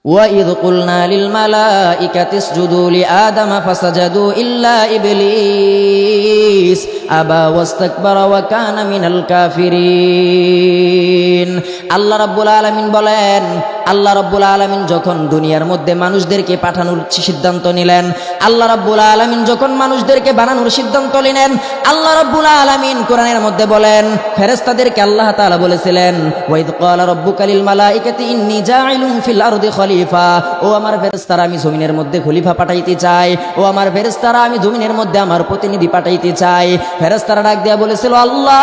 وَإِذْ قُلْنَا لِلْمَلَائِكَةِ اسْجُدُوا لِآدَمَ فَسَجَدُوا إِلَّا إِبْلِيسَ أَبَى وَاسْتَكْبَرَ وَكَانَ مِنَ الْكَافِرِينَ। আল্লাহ রাব্বুল আলামিন বলেন, আল্লাহ রাব্বুল আলামিন যখন দুনিয়ার মধ্যে মানুষদেরকে পাঠানোর সিদ্ধান্ত নিলেন, আল্লাহ রাব্বুল আলামিন যখন মানুষদেরকে বানানোর সিদ্ধান্ত নিলেন, আল্লাহ রাব্বুল আলামিন কোরআনের মধ্যে বলেন, ফেরেশতাদেরকে আল্লাহ তাআলা বলেছিলেন, ওয়াইদ ক্বালা রাব্বুকা লিল মালাইকাতি ইন্নী জাইলুন ফিল আরদি খলিফা, ও আমার ফেরেশতারা আমি জমিনের মধ্যে খলিফা পাঠাইতে চাই, ও আমার ফেরেশতারা আমি জমিনের মধ্যে আমার প্রতিনিধি পাঠাইতে চাই। ফেরেশতারা ডাক দিয়া বলেছিল, আল্লাহ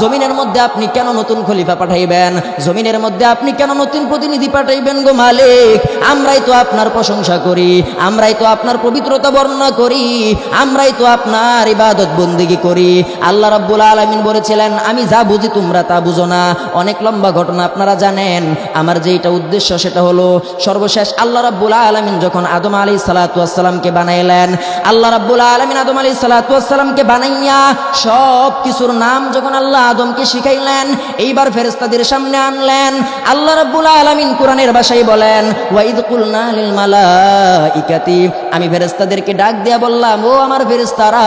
জমিনের মধ্যে আপনি কেন নতুন খলিফা পাঠাইবেন, জমিনের মধ্যে আপনি কেন নতুন প্রতিনিধি পাঠাইবেন গো মালিক? আমরাই তো আপনার প্রশংসা করি, আমরাই তো আপনার পবিত্রতা বর্ণনা করি, আমরাই তো আপনার ইবাদত বন্দেগী করি। আল্লাহ রাব্বুল আলামিন বলেছিলেন, আমি যা বুঝি তোমরা তা বুঝো না। অনেক লম্বা ঘটনা আপনারা জানেন। আমার যেটা উদ্দেশ্য সেটা হলো, সর্বশেষ আল্লাহ রাব্বুল আলামিন যখন আদম আলাইহিস সালাতু ওয়াস সালামকে বানাইলেন, আল্লাহ রাব্বুল আলামিন আদম আলাইহিস সালাতু ওয়াস সালামকে বানাইয়া সব কিছুর নাম যখন আল্লাহ আদমকে শিখাইলেন, এইবার ফেরেশতাদের সামনে আনলেন। আল্লাহ রাব্বুল আলামিন কোরআনের ভাষায় বলেন, ওয়াইদ কুলনা লিল মালাইকাতি, আমি ফেরেশতাদেরকে ডাক দিয়া বললাম, ও আমার ফেরেশতারা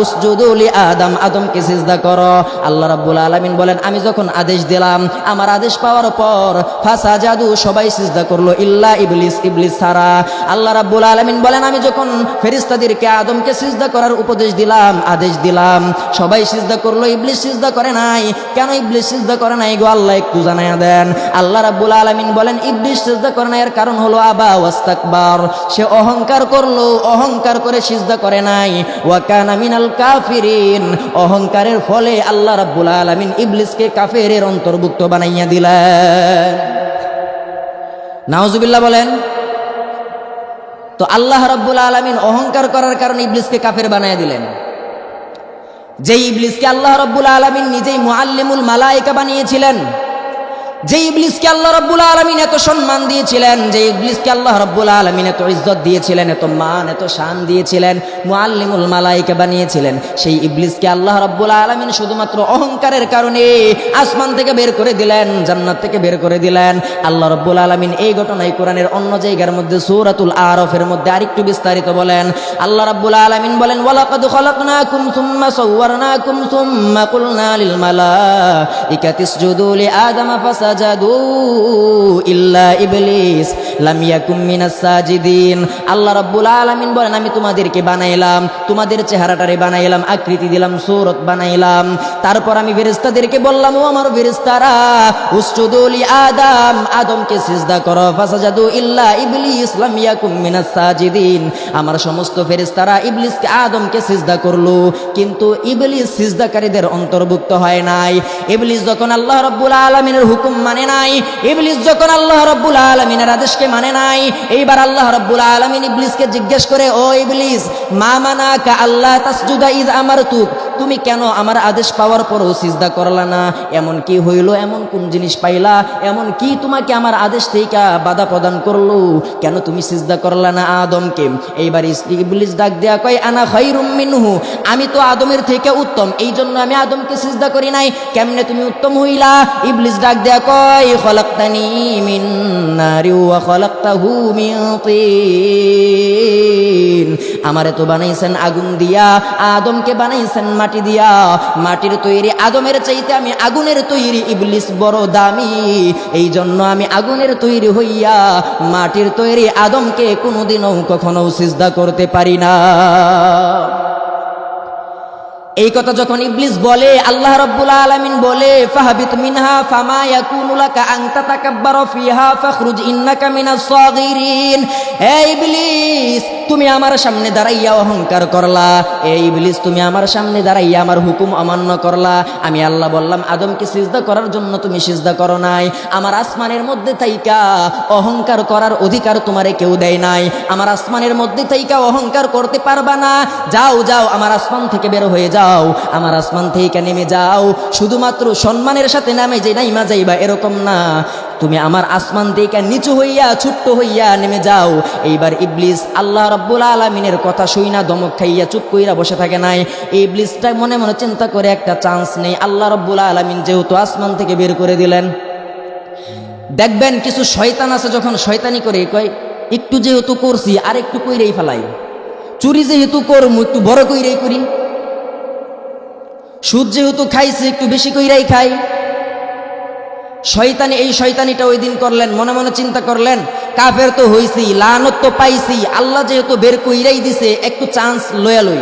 উসজুদু লি আদম, আদমকে সিজদা করো। আল্লাহ রাব্বুল আলামিন বলেন, আমি যখন আদেশ দিলাম, আমার আদেশ পাওয়ার পর ফাসাজাদু, সবাই সিজদা করলো, ইল্লা ইবলিস, ইবলিস ছাড়া। আল্লাহ রাব্বুল আলামিন বলেন, আমি যখন ফেরেশতাদেরকে আদমকে সিজদা করার উপদেশ দিলাম, আদেশ দিলাম, সবাই সিজদা করলো, ইবলিস সিজদা করে নাই। কেন ইবলিস সিজদা করে নাই গো আল্লাহ একটু জানায়া দেন। আল্লাহ রাব্বুল আলামিন বলেন, ইবলিস সিজদা করে নাই এর কারণ হলো আবা ওয়াস্তাকবার, সে অহংকার করলো, অহংকার করে সিজদা করে নাই। ওয়া কানা মিনাল কাফিরিন, অহংকারের ফলে আল্লাহ রাব্বুল আলামিন ইবলিসকে কাফেরের অন্তর্ভুক্ত বানাইয়া দিলেন। নাউজুবিল্লাহ বলেন। তো আল্লাহ রাব্বুল আলামিন অহংকার করার কারণে ইবলিসকে কাফের বানাইয়া দিলেন। যে ইবলিসকে আল্লাহ রাব্বুল আলামিন নিজেই মুআল্লিমুল মালায়েকা বানিয়েছিলেন, যে ইবলিসকে আল্লাহ রাব্বুল আলামিন এত সম্মান দিয়েছিলেন, যে ইবলিসকে আল্লাহ রাব্বুল আলামিন এত ইজ্জত দিয়েছিলেন, এত মান এত শান দিয়েছিলেন, মুআল্লিমুল মালায়েকা বানিয়েছিলেন, সেই ইবলিসকে আল্লাহ রাব্বুল আলামিন শুধুমাত্র অহংকারের কারণে আসমান থেকে বের করে দিলেন, জান্নাত থেকে বের করে দিলেন। আল্লাহ রাব্বুল আলামিন এই ঘটনায় কোরআনের অন্য জায়গার মধ্যে সূরাতুল আরাফের মধ্যে আরেকটু বিস্তারিত বলেন। আল্লাহ রাব্বুল আলামিন বলেন, ওয়ালাকাদ খালাকনাকুম সুম্মা সাওয়ারনাকুম সুম্মা কুলনা লিল মালাইকাতি ইসজুদু লি আদম ফাসাজাদু ইল্লা ইবলিস লাম ইয়াকুম মিনাস সাজিদিন। আল্লাহ রাব্বুল আলামিন বলেন, আমি তোমাদেরকে বানাইলাম, তোমাদের চেহারাটারে বানাইলাম, আকৃতি দিলাম, সূরত বানাইলাম, তারপর আমি ফেরেশতাদেরকে বললাম, ও আমার ফেরেশতারা উসজুদু লি আদম, আদমকে সিজদা করো, ফাসাজাদু ইল্লা ইবলিস লাম ইয়াকুম মিনাস সাজিদিন। আমার সমস্ত ফেরেশতারা ইবলিসকে আদমকে সিজদা করলো, কিন্তু ইবলিস সিজদাকারীদের অন্তর্ভুক্ত হয় নাই। ইবলিস যখন আল্লাহ রাব্বুল আলামিনের হুকুম মানে নাই, ইবলিস যখন আল্লাহ রাব্বুল আলামিনের আদেশকে মানে নাই, এইবার আল্লাহ রাব্বুল আলামিন ইবলিসকে জিজ্ঞেস করে, ও ইবলিস মা মানাকা আল্লাহ তাসজুদা ইয আমারতুক, তুমি কেন আমার আদেশ পাওয়ার পরও সিজদা করলা না? এমন কি হইল, এমন কোন জিনিস পাইলা, এমন কি তোমাকে আমার আদেশ থেকে বাধা প্রদান করলো, কেন তুমি সিজদা করলা না আদমকে? এইবার ইবলিস ডাক দেয়া কয়, আনা খায়রুম মিনহু, আমি তো আদমের থেকে উত্তম, এই জন্য আমি আদমকে সিজদা করি নাই। কেমনে তুমি উত্তম হইলা? ইবলিস ডাক দেয়া কয়, খলাকতানি মিন নারি ওয়া খলাকতাহু মিন তিন, আমারে তো বানাইছেন আগুন দিয়া, আদমকে বানাইছেন মাটি দিয়া। মাটির তৈরি আদমের চাইতে আমি আগুনের তৈরি ইবলিস বড় দামি, এই জন্য আমি আগুনের তৈরি হইয়া মাটির তৈরি আদমকে কোনোদিনও কখনো সিজদা করতে পারি না। এই কথা যখন ইবলিস বলে, আল্লাহ রাব্বুল আলামিন বলে, ফাহাবিত মিনহা ফামা ইয়াকুনু লাকা আন তাতাকাব্বারা ফিহা ফাখরুজ ইন্নাকা মিনাস সাগিরিন। হে ইবলিস, তুমি আমার সামনে দাঁড়াইয়া অহংকার করলা, এই ইবলিস তুমি আমার সামনে দাঁড়াইয়া আমার হুকুম অমান্য করলা। আমি আল্লাহ বললাম আদমকে সিজদা করার জন্য, তুমি সিজদা করো নাই। আমার আসমানের মধ্যে থাইকা অহংকার করার অধিকার তোমারে কেউ দেয় নাই, আমার আসমানের মধ্যে থাইকা অহংকার করতে পারবা না। যাও যাও, আমার আসমান থেকে বের হয়ে যাও, আমার আসমান থেকে নেমে যাও। শুধুমাত্র সম্মানের সাথে নামে যে নাইমা যাইবা এরকম না, তুমি আমার আসমান থেকে নিচু হইয়া ছোট্ট হইয়া নেমে যাও। এইবার ইবলিস আল্লাহ রাব্বুল আলামিনের কথা শুইনা দমক খাইয়া চুপ কইরা বসে থাকে নাই। ইবলিসটা মনে মনে চিন্তা করে, একটা চান্স নেই, আল্লাহ রাব্বুল আলামিন যেহেতু আসমান থেকে বের করে দিলেন, দেখবেন কিছু শয়তান আছে যখন শয়তানি করে কয় একটু যেহেতু করছি আর একটু কইরেই ফেলাই, চুরি যেহেতু করমু একটু বড় কইরেই করি, সুদ যেহেতু খাইছে একটু বেশি কইরাই খাই। শয়তানি এই শয়তানিটা ওই দিন করলেন, মনে মনে চিন্তা করলেন কাফের তো হইছি, লানত তো পাইছি, আল্লাহ যেহেতু বের কইরাই দিছে একটু চান্স লয়া লই।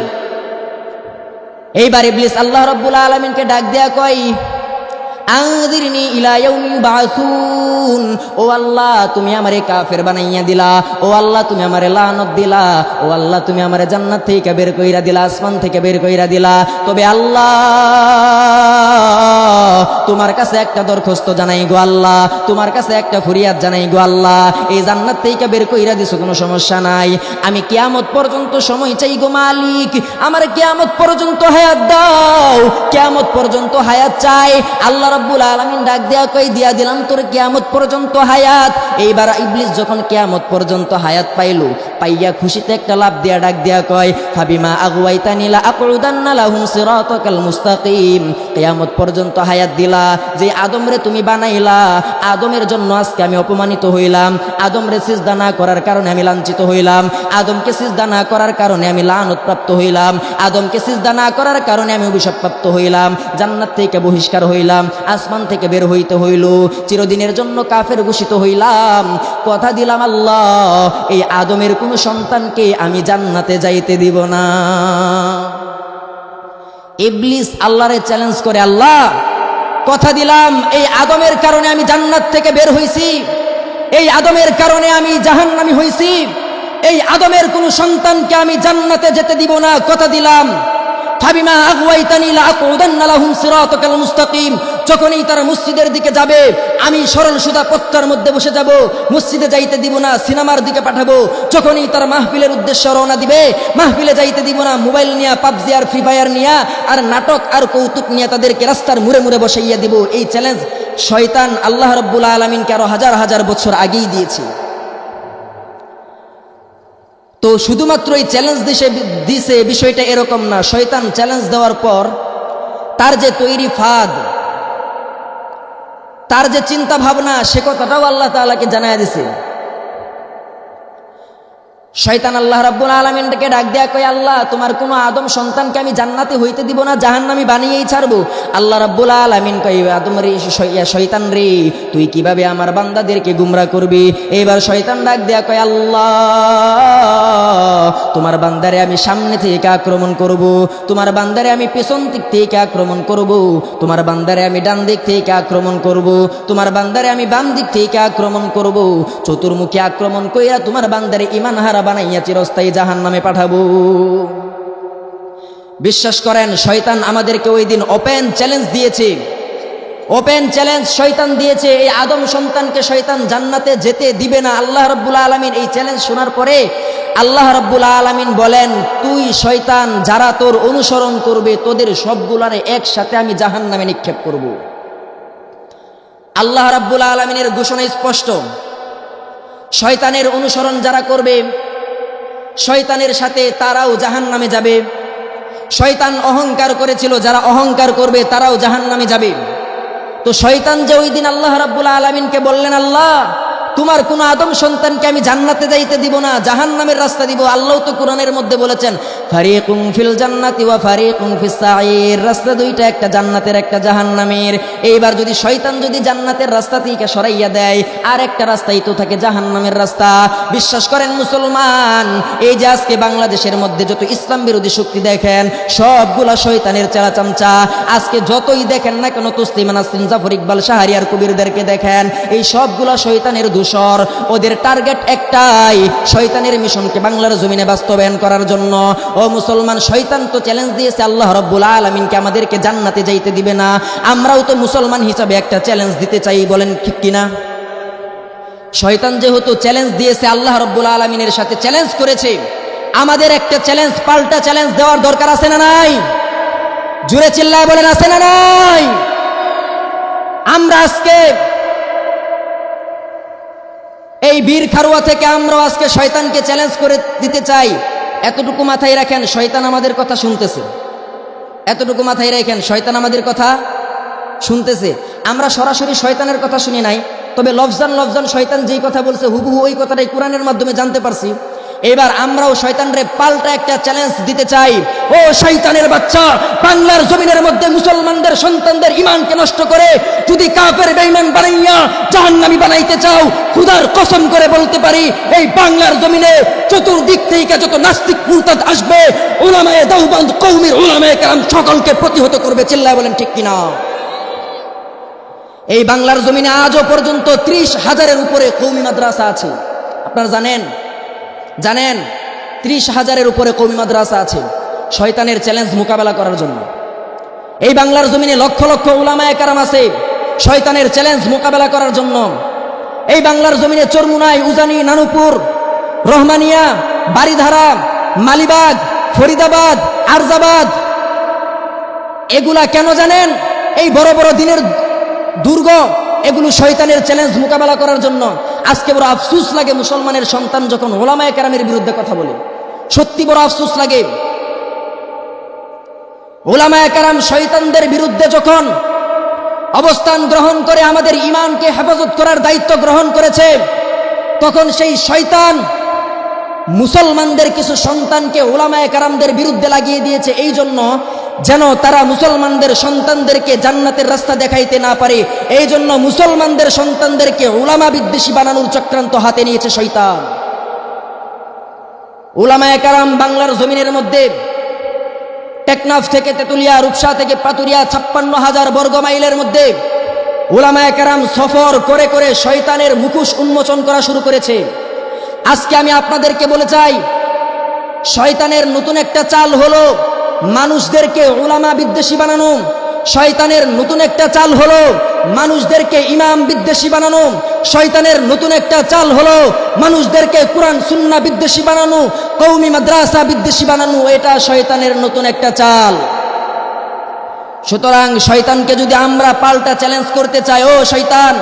এইবার ইবলিস আল্লাহ রাব্বুল আলামিনকে ডাক দেয়া কয় আযিরনি ইলা ইয়াউমি ইউবাসুন, ও আল্লাহ তুমি আমারে কাফের বানাইয়া দিলা, ও আল্লাহ তুমি আমারে লানত দিলা, ও আল্লাহ তুমি আমারে জান্নাত থেকে বের কইরা দিলা, আসমান থেকে বের কইরা দিলা। তবে আল্লাহ তোমার কাছে একটা দরখাস্ত জানাই গো আল্লাহ, তোমার কাছে একটা ফরিয়াদ জানাই গো আল্লাহ, এই জান্নাত থেকে বের কইরা দিছো কোনো সমস্যা নাই, আমি কিয়ামত পর্যন্ত সময় চাই গো মালিক, আমারে কিয়ামত পর্যন্ত হায়াত দাও, কিয়ামত পর্যন্ত হায়াত চাই। আল্লাহ রাব্বুল আলামিন ডাক দেয়া কই দিয়া দিলাম তোর কিয়ামত পর্যন্ত হায়াত। এইবার ইবলিস যখন কিয়ামত পর্যন্ত হায়াত পাইলো, পাইয়া খুশিতে একটা লাভ দিয়া ডাক দেয়া কয় ফাবিমা আগওয়াইতানি লা আকুদান্না লাহুম সিরাতাকাল মুস্তাকিম, কিয়ামত পর্যন্ত হায়াত দিলা, যে আদমরে তুমি বানাইলা, আদমের জন্য আজকে আমি অপমানিত হইলাম, আদমরে সিজদা না করার কারণে আমি লাঞ্ছিত হইলাম, আদমকে সিজদা না করার কারণে আমি লানত প্রাপ্ত হইলাম, আদমকে সিজদা না করার কারণে আমি অভিশাপ প্রাপ্ত হইলাম, জান্নাত থেকে বহিষ্কার হইলাম, আসমান থেকে বের হইতে হইল, চিরদিনের জন্য কাফের ঘোষিত হইলাম। কথা দিলাম আল্লাহ এই আদমের কোনো সন্তানকে আমি জান্নাতে যাইতে দিব না। ইবলিস আল্লাহরে চ্যালেঞ্জ করে, আল্লাহ কথা দিলাম এই আদমের কারণে আমি জান্নাত থেকে বের হইছি, এই আদমের কারণে আমি জাহান্নামী হইছি, এই আদমের কোনো সন্তানকে আমি জান্নাতে যেতে দিব না, কথা দিলাম। ফাবিমা আগওয়াইতানি লা আকুদান্না লাহুম সিরাতাকাল মুস্তাকিম, যখনই তারা মসজিদের দিকে যাবে আমি সরল সুদা পথটার মধ্যে বসে যাব, মসজিদে যাইতে দিব না, সিনেমার দিকে পাঠাবো। যখনই তারা মাহফিলের উদ্দেশ্যে রওনা দিবে মাহফিলে যাইতে দিব না, মোবাইল নিয়ে পাবজি আর ফ্রি ফায়ার নিয়ে আর নাটক আর কৌতুক নিয়ে তাদেরকে রাস্তার মুড়ে মুড়ে বসাইয়া দিব। এই চ্যালেঞ্জ শয়তান আল্লাহ রাব্বুল আলামিনকে আরো হাজার হাজার বছর আগেই দিয়েছে। তো শুধুমাত্র এই চ্যালেঞ্জ দিছে বিষয়টা এরকম না, শয়তান চ্যালেঞ্জ দেওয়ার পর তার যে তৈরি ফাঁদ, তার যে চিন্তা ভাবনা, সে কথাটাও আল্লাহ তাআলাকে জানায় দিছে। শয়তান আল্লাহ রাব্বুল আলামিনকে ডাক দেয়া কয় আল্লাহ তোমার কোনো আদম সন্তানকে আমি জান্নাতে হইতে দিব না, জাহান্নামী বানিয়েই ছাড়বো। আল্লাহ রাব্বুল আলামিন কয় আদম রে, শয়তান রে তুই কিভাবে আমার বান্দাদেরকে গুমরা করবি। এইবার শয়তান ডাক দেয়া কয় আল্লাহ তোমার বান্দারে আমি সামনে থেকে আক্রমণ করব, তোমার বান্দারে আমি পেছন দিক থেকে আক্রমণ করব, তোমার বান্দারে আমি ডান দিক থেকে আক্রমণ করব, তোমার বান্দারে আমি বাম দিক থেকে আক্রমণ করব, চতুর্মুখী আক্রমণ কইরা তোমার বান্দারে ঈমান হারা বানাইয়া চিরস্থায়ী জাহান্নামে পাঠাবো। বিশ্বাস করেন শয়তান আমাদেরকে ওই দিন ওপেন চ্যালেঞ্জ দিয়েছে, ওপেন চ্যালেঞ্জ শয়তান দিয়েছে, এই আদম সন্তানকে শয়তান জান্নাতে যেতে দিবে না। আল্লাহ রাব্বুল আলামিন এই চ্যালেঞ্জ শোনার পরে আল্লাহ রাব্বুল আলামিন বলেন তুই শয়তান যারা তোর অনুসরণ করবে তোদের সবগুলারে একসাথে আমি জাহান্নামে নিক্ষেপ করব। আল্লাহ রাব্বুল আলামিনের ঘোষণা স্পষ্ট, শয়তানের অনুসরণ যারা করবে শয়তানের সাথে তারাও জাহান্নামে যাবে। শয়তান অহংকার করেছিল, যারা অহংকার করবে তারাও জাহান্নামে যাবে। তো শয়তান যে ওই দিন আল্লাহ রাব্বুল আলামিনকে বললেন আল্লাহ তোমার কোন আদম সন্তানকে আমি জান্নাতে যাইতে দিব না, জাহান্নামের রাস্তা দিব। আল্লাহ তো কোরআনের মধ্যে বলেছেন ফারিকুম ফিল জান্নাতি ওয়া ফারিকুম ফিস সাঈর, রাস্তা দুইটা, একটা জান্নাতের একটা জাহান্নামের। এইবার যদি শয়তান যদি জান্নাতের রাস্তা থেকে সরাইয়া দেয় আর একটা রাস্তাই তো থাকে জাহান্নামের রাস্তা। বিশ্বাস করেন মুসলমান, এই যে আজকে বাংলাদেশের মধ্যে যত ইসলাম বিরোধী শক্তি দেখেন সবগুলা শয়তানের চেলা চামচা। আজকে যতই দেখেন না কেন তসলিমা নাসরিন, জাফর ইকবাল, শাহরিয়ার কবিরদেরকে দেখেন, এই সবগুলা শয়তানের দূষর। ওদের টার্গেট একটাই, শয়তানের মিশনকে বাংলার জমিনে বাস্তবায়ন করার জন্য। ও মুসলমান, শয়তান তো চ্যালেঞ্জ দিয়েছে আল্লাহ রাব্বুল আলামিনকে আমাদেরকে জান্নাতে যাইতে দিবে না। আমরাও তো মুসলমান হিসাবে একটা চ্যালেঞ্জ দিতে চাই, বলেন ঠিক কিনা? শয়তান যেহেতু চ্যালেঞ্জ দিয়েছে, আল্লাহ রাব্বুল আলামিনের সাথে চ্যালেঞ্জ করেছে, আমাদের একটা চ্যালেঞ্জ, পাল্টা চ্যালেঞ্জ দেওয়ার দরকার আছে না নাই? জোরে চিল্লায় বলেন আছে না নাই? আমরা আজকে এই বীর খারুয়া থেকে আমরা আজকে শয়তানকে চ্যালেঞ্জ করে দিতে চাই। এতটুকু মাথায় রাখেন, শয়তান আমাদের কথা শুনতেছে। এতটুকু মাথায় রাখেন, শয়তান আমাদের কথা শুনতেছে। আমরা সরাসরি শয়তানের কথা শুনি নাই, তবে লফজান লফজান শয়তান যেই কথা বলছে হুবহু ওই কথাটাই কোরআনের মাধ্যমে জানতে পারছি। এবার আমরাও শয়তানরে পাল্টা একটা চ্যালেঞ্জ দিতে চাই। ও শয়তানের বাচ্চা, বাংলার জমিনের মধ্যে মুসলমানদের সন্তানদের ঈমানকে নষ্ট করে যদি কাফের বেঈমান বানাইয়া জাহান্নামী বানাইতে চাও, খোদার কসম করে বলতে পারি এই বাংলার জমিনে চতুর্দিক থেকে যত নাস্তিক মুরতাদ আসবে, উলামায়ে দেওবন্দ কওমির উলামায়ে কেরাম সকলকে প্রতিহত করবে। চিল্লায় বলেন ঠিক কিনা? এই বাংলার জমিনে আজও পর্যন্ত 30,000-এর উপরে কওমি মাদ্রাসা আছে। আপনারা জানেন 30,000-এর উপরে কওমি মাদ্রাসা আছে শয়তানের চ্যালেঞ্জ মোকাবেলা করার জন্য। এই বাংলার জমিনে লক্ষ লক্ষ উলামায়ে কেরাম আছে শয়তানের চ্যালেঞ্জ মোকাবেলা করার জন্য। এই বাংলার জমিনে চরমুনাই, উজানি, নানুপুর, রহমানিয়া, বাড়িধারা, মালিবাগ, ফরিদাবাদ, আরজাবাদ, এগুলা কেন জানেন? এই বড় বড় দিনের দুর্গ, এগুলো শয়তানের চ্যালেঞ্জ মোকাবেলা করার জন্য। আজকে বড় আফসোস লাগে মুসলমানের সন্তান যখন উলামায়ে কেরামের বিরুদ্ধে কথা বলে, সত্যি বড় আফসোস লাগে। উলামায়ে কেরাম শয়তানদের বিরুদ্ধে যখন অবস্থান গ্রহণ করে আমাদের ঈমানকে হেফাজত করার দায়িত্ব গ্রহণ করেছে, তখন সেই শয়তান মুসলমানদের কিছু সন্তানকে উলামায়ে কেরামদের বিরুদ্ধে লাগিয়ে দিয়েছে, এই জন্য যেন তারা মুসলমানদের সন্তানদেরকে জান্নাতের রাস্তা দেখাইতে না পারে। এই জন্য মুসলমানদের সন্তানদেরকে উলামা বিদ্বেষী বানানোর চক্রান্ত হাতে নিয়েছে শয়তান। উলামায়ে কেরাম বাংলার জমিনের মধ্যে টেকনাফ থেকে তেতুলিয়া, রূপসা থেকে পাতুরিয়া 56,000 বর্গ মাইলের মধ্যে উলামায়ে কেরাম সফর করে করে শয়তানের মুখোশ উন্মোচন করা শুরু করেছে। আজকে আমি আপনাদেরকে বলে চাই, শয়তানের নতুন একটা চাল হলো মানুষদেরকে উলামা বিদ্বেষী বানানো। শয়তানের নতুন একটা চাল হলো মানুষদেরকে ইমাম বিদ্বেষী বানানো। শয়তানের নতুন একটা চাল হলো মানুষদেরকে কোরআন সুন্নাহ বিদ্বেষী বানানো, কওমি মাদ্রাসা বিদ্বেষী বানানো। এটা শয়তানের নতুন একটা চাল। সুতরাং শয়তানকে যদি আমরা পাল্টা চ্যালেঞ্জ করতে চাই, ও শয়তান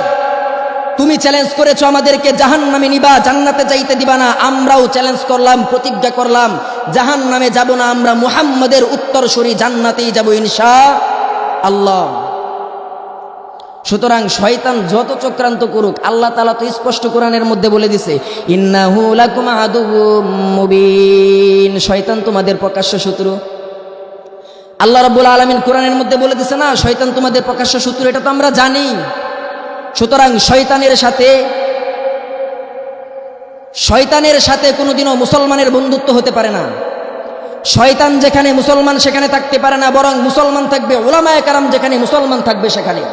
তুমি চ্যালেঞ্জ করেছো আমাদেরকে জাহান্নামে নিবা, জান্নাতে যাইতে দিবা না। আমরাও চ্যালেঞ্জ করলাম, প্রতিজ্ঞা করলাম জাহান্নামে যাব না, আমরা মুহাম্মদের উত্তরসূরি জান্নাতেই যাব ইনশাআল্লাহ। সুতরাং শয়তান যত চক্রান্ত করুক, আল্লাহ তাআলা তো স্পষ্ট কোরআনের মধ্যে বলে দিছে, ইন্নাহু লাকুম আদুউম মুবিন। শয়তান তোমাদের প্রকাশ্য শত্রু। আল্লাহ রাব্বুল আলামিন কোরআনের মধ্যে বলে দিছে না শয়তান তোমাদের প্রকাশ্য শত্রু, এটা তো আমরা জানি। সুতরাং শয়তানের সাথে কোনোদিনও মুসলমানের বন্ধুত্ব হতে পারে না। শয়তান যেখানে মুসলমান সেখানে থাকতে পারে না, বরং মুসলমান থাকবে, উলামায়ে কেরাম যেখানে মুসলমান থাকবে সেখানে।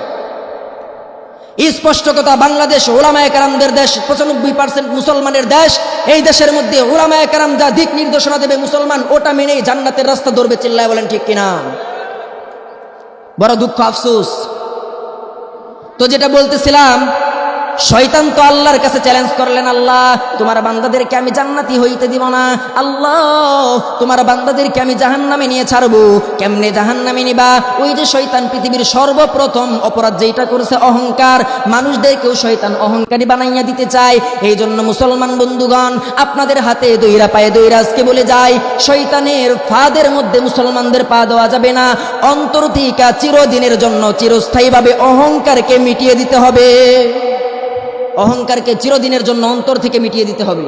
স্পষ্ট কথা, বাংলাদেশ উলামায়ে কেরামদের দেশ, 95% মুসলমানের দেশ। এই দেশের মধ্যে উলামায়ে কেরাম যা দিক নির্দেশনা দেবে মুসলমান ওটা মেনেই জান্নাতের রাস্তা ধরবে। চিল্লায় বলেন ঠিক কিনা? বড় দুঃখ, আফসোস। তো যেটা বলতেছিলাম, শয়তান তো আল্লাহর কাছে চ্যালেঞ্জ করলেন, আল্লাহ তোমার বান্দাদেরকে আমি জান্নাতি হইতে দিব না, আল্লাহ তোমার বান্দাদেরকে আমি জাহান্নামে নিয়ে ছাড়বো। কেমনে জাহান্নামে নিবা? ওই যে শয়তান পৃথিবীর সর্বপ্রথম অপরাধ যেটা করেছে অহংকার, মানুষদেরকেও শয়তান অহংকারী বানাইয়া দিতে চায়। এই জন্য মুসলমান বন্ধুগণ, আপনাদের হাতে দইরা পায়ে দইরা আজকে বলে যায়, শয়তানের ফাঁদের মধ্যে মুসলমানদের পা দেওয়া যাবে না। অন্তর থেকে চিরদিনের জন্য চিরস্থায়ীভাবে অহংকারকে মিটিয়ে দিতে হবে। অহংকারকে চিরদিনের জন্য অন্তর থেকে মিটিয়ে দিতে হবে।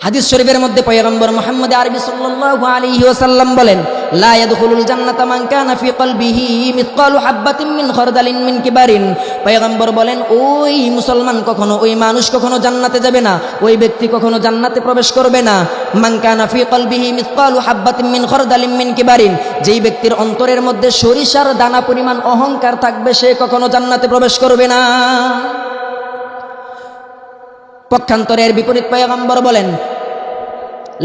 হাদিস শরীফের মধ্যে পয়গম্বর মুহাম্মদ আরবি সাল্লাল্লাহু আলাইহি ওয়াসাল্লাম বলেন, লা ইয়াদখুলুল জান্নাতা মান কানা ফি কলবিহি মিসকালু হাববাতিন মিন খারদালিন মিন কিবারিন। পয়গম্বর বলেন, ওই মুসলমান কখনো, ওই মানুষ কখনো জান্নাতে যাবে না, ওই ব্যক্তি কখনো জান্নাতে প্রবেশ করবে না। মান কানা ফি কলবিহি মিসকালু হাববাতিন মিন খারদালিন মিন কিবারিন, যেই ব্যক্তির অন্তরের মধ্যে সরিষার দানা পরিমাণ অহংকার থাকবে সে কখনো জান্নাতে প্রবেশ করবে না। পক্ষান্তরের বিপরীত পয়গম্বর বলেন,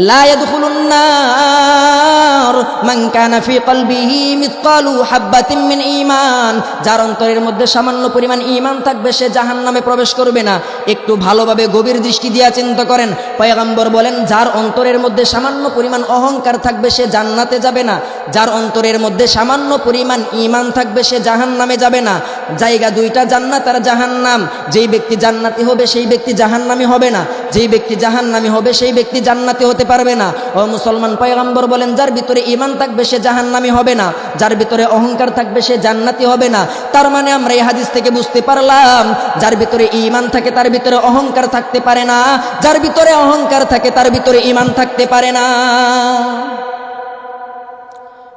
লা ইয়াদখুলুন নার মান কানা ফি কলবিহি মিসকালু হাববাতিন মিন ঈমান, যার অন্তরের মধ্যে সামান্য পরিমাণ ঈমান থাকবে সে জাহান্নামে প্রবেশ করবে না। একটু ভালোভাবে গভীর দৃষ্টি দিয়ে চিন্তা করেন, পয়গম্বর বলেন যার অন্তরের মধ্যে সামান্য পরিমাণ অহংকার থাকবে সে জান্নাতে যাবে না, যার অন্তরের মধ্যে সামান্য পরিমাণ ঈমান থাকবে সে জাহান্নামে যাবে না। জায়গা দুইটা, জান্নাত আর জাহান্নাম। যেই ব্যক্তি জান্নাতি হবে সেই ব্যক্তি জাহান্নামী হবে না, যেই ব্যক্তি জাহান্নামী হবে সেই ব্যক্তি জান্নাতি হতে পারবে না। ও মুসলমান, পয়গম্বর বলেন যার ভিতরে ঈমান থাকবে সে জাহান্নামী হবে না, যার ভিতরে অহংকার থাকবে সে জান্নাতি হবে না। তার মানে আমরা এই হাদিস থেকে বুঝতে পারলাম যার ভিতরে ঈমান থাকে তার ভিতরে অহংকার থাকতে পারে না, যার ভিতরে অহংকার থাকে তার ভিতরে ঈমান থাকতে পারে না।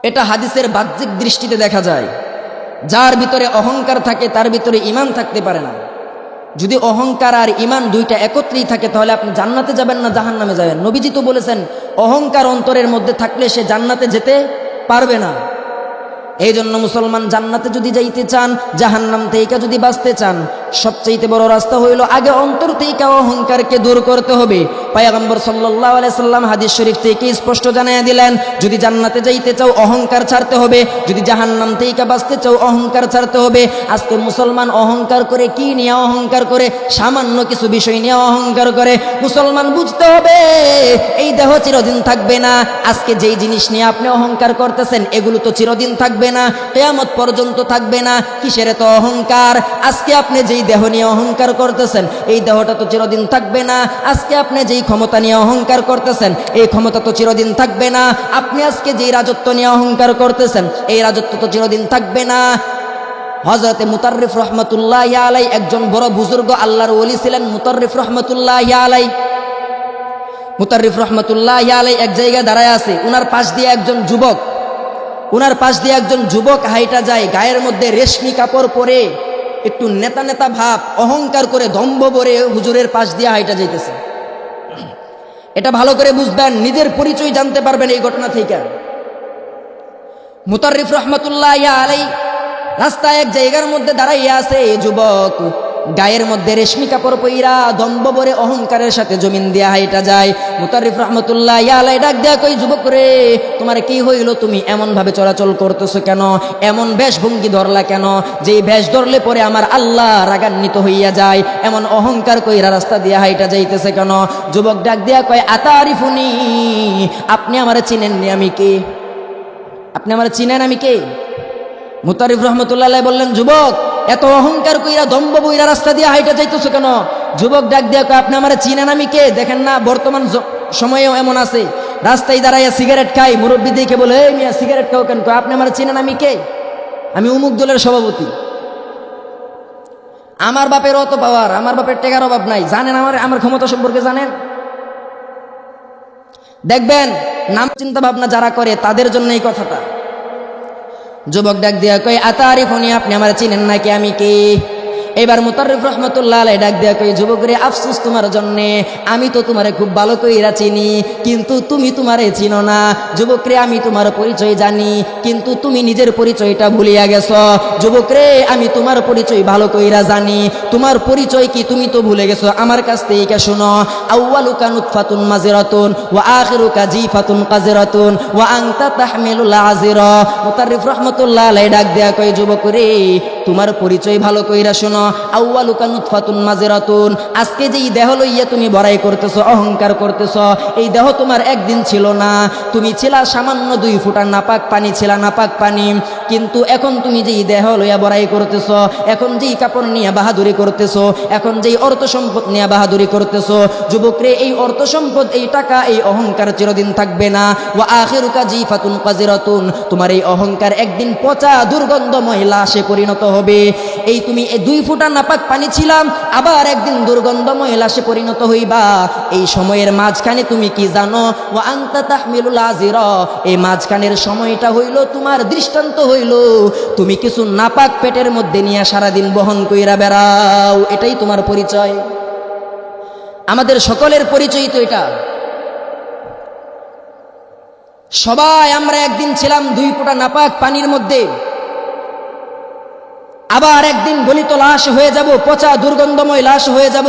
এটা হাদিসের বাহ্যিক দৃষ্টিতে দেখা যায়। যার ভিতরে অহংকার থাকে তার ভিতরে ঈমান থাকতে পারে না। যদি অহংকার আর ঈমান দুইটা একত্রেই থাকে তাহলে আপনি জান্নাতে যাবেন না জাহান্নামে যাবেন? নবীজি তো বলেছেন অহংকার অন্তরের মধ্যে থাকলে সে জান্নাতে যেতে পারবে না। এই জন্য মুসলমান জান্নাতে যদি যাইতে চান, জাহান্নাম থেকে যদি বাঁচতে চান, সবচেয়ে বড় রাস্তা হইল আগে অন্তর থেকে অহংকারকে দূর করতে হবে। পয়গম্বর সাল্লাল্লাহু আলাইহি সাল্লাম হাদিস শরীফ থেকে স্পষ্ট জানিয়ে দিলেন যদি জান্নাতে যাইতে চাও অহংকার ছাড়তে হবে, যদি জাহান্নাম থেকে বাঁচতে চাও অহংকার ছাড়তে হবে। আজকে মুসলমান অহংকার করে, কি নিয়ে অহংকার করে? সামান্য কিছু বিষয় নিয়ে অহংকার করে। মুসলমান বুঝতে হবে এই দেহ চিরদিন থাকবে না। আজকে যেই জিনিস নিয়ে আপনি অহংকার করতেছেন এগুলো তো চিরদিন থাকবে না, কিয়ামত পর্যন্ত থাকবে না। কিসের তো অহংকার? আজকে আপনি যেই দেহ নিয়ে অহংকার করতেছেন এই দেহটা তো চিরদিন থাকবে না। আজকে আপনি যেই ক্ষমতা নিয়ে অহংকার করতেছেন এই ক্ষমতা তো চিরদিন থাকবে না। আপনি আজকে যেই রাজত্ব নিয়ে অহংকার করতেছেন এই রাজত্ব তো চিরদিন থাকবে না। হযরতে মুতাররিফ রহমাতুল্লাহি আলাইহি একজন বড় বুজুর্গ আল্লাহর ওলি ছিলেন। মুতাররিফ রহমাতুল্লাহি আলাইহি এক জায়গায় দাঁড়ায় আছে, উনার পাশ দিয়ে একজন যুবক হাইটা যায়, গায়ের মধ্যে রেশমি কাপড় পরে একটু নেতা নেতা ভাব, অহংকার করে দম্ভ ভরে হুজুরের পাশ দিয়ে হাইটা যাইতেছে। এটা ভালো করে বুঝবেন, নিজের পরিচয় জানতে পারবেন এই ঘটনা থেকে। মুতাররিফ রহমাতুল্লাহি আলাইহি রাস্তায় এক জায়গার মধ্যে দাঁড়াইয়া আছে, এই যুবক গায়ের মধ্যে রেশমি কাপড় পইরা দম্ভ ভরে অহংকারের সাথে জমিন দিয়া হাইটা যায়। মুতাররিফ রাহমাতুল্লাহি আলাইহি ডাক দেয়া কই, যুবক রে তোমার কি হইল? তুমি এমন ভাবে চলাচল করতেছো কেন? এমন বেশভঙ্গি ধরলা কেন? যেই বেশ ধরলে পরে আমার আল্লাহ রাগান্বিত হইয়া যায়, এমন অহংকার কইরা রাস্তা দিয়া হাইটা যাইতেছে কেন? যুবক ডাক দেয়া কয় আতারিফুনি, আপনি আমারে চিনেননি আমি কে? আপনি আমারে চিনেন আমি কে? মুতাররিফ রাহমাতুল্লাহি আলাইহি বললেন, যুবক এত অহংকার কইরা দম্ভ বইরা রাস্তা দিয়ে হাইটা যাইতেছো কেন? যুবক ডাক দিয়া কয় আপনি আমারে চিনেন আমি কে? দেখেন না বর্তমান সময়েও এমন আছে, রাস্তায় দাঁড়াইয়া সিগারেট খাই, মুরব্বী দেখে বলে এই মিয়া সিগারেট খাও কেন? কয় আপনি আমারে চিনেন আমি কে? আমি অমুক দলের সভাপতি। আমার বাপের অত পাওয়ার, আমার বাপের টেকার অভাব নাই। জানেন আমার ক্ষমতা সম্পর্কে জানেন? দেখবেন নাম চিন্তা ভাবনা যারা করে তাদের জন্য এই কথাটা। যুবক ডাক দিয়া কই আতারিফুনি, আপনি আমার চিনেন নাকি আমি কে? এবার মুতাররিফ রাহমাতুল্লাহি আলাইহি ডাক দিয়া কই, যুবক রে আফসোস তোমার জন্যে, আমি তো তোমারে খুব ভালো কইরা চিনি কিন্তু তুমি তোমারে চিনো না। যুবক রে আমি তোমার পরিচয় জানি কিন্তু তুমি নিজের পরিচয়টা ভুলিয়া গেছো। যুবক রে আমি তোমার পরিচয় ভালো কইরা জানি, তোমার পরিচয় কি তুমি তো ভুলে গেছো। আমার কাছ থেকে শোনো, আউয়ালুকা নুতফাতুন মাজিরাতুন ওয়া আখিরুকা জিফাতুন কাজিরাতুন ওয়া আনতা তাহমিলুল আজিরা। মুতাররিফ রাহমাতুল্লাহি আলাইহি ডাক দিয়া কই, যুবক রে তোমার পরিচয় ভালো কইরা শোনো, আউয়ালুকা নুতফাতুন মাজিরাতুন, আজকে যেই দেহ লইয়া তুমি বড়াই করতেছো, অহংকার করতেছো, এই দেহ তোমার একদিন ছিল না। তুমি ছিলা সামান্য 2 ফুটা নাপাক পানি, ছিলা নাপাক পানি। কিন্তু এখন তুমি যেই দেহ লইয়া বড়াই করতেছো, এখন যেই কাপড় নিয়ে বাহাদুরি করতেছো, এখন যেই অর্থ সম্পদ নিয়ে বাহাদুরি করতেছো, যুবক রে এই অর্থ সম্পদ, এই টাকা, এই অহংকার চিরদিন থাকবে না। ওয়া আখিরুকা জিফাতুন কাজিরাতুন, তোমার এই অহংকার একদিন পচা দুর্গন্ধময় লাশে পরিণত হবে। এই তুমি 2 ফুটা নাপাক পানি ছিলাম, আবার একদিন দুর্গন্ধময় লাশে পরিণত হইবা। এই সময়ের মাঝখানে তুমি কি জানো? ওয়া আনতা তাহমিলুল আজিরা, এই মাঝখানের সময়টা হইল তোমার দৃষ্টান্ত হইল তুমি কিছু নাপাক পেটের মধ্যে নিয়ে সারাদিন বহন কইরা বেড়াও। এটাই তোমার পরিচয়। আমাদের সকলের পরিচয় তো এটা। সবাই আমরা একদিন ছিলাম 2 ফুটা নাপাক পানির মধ্যে, আবার একদিন গলিত লাশ হয়ে যাব, পচা দুর্গন্ধময় লাশ হয়ে যাব।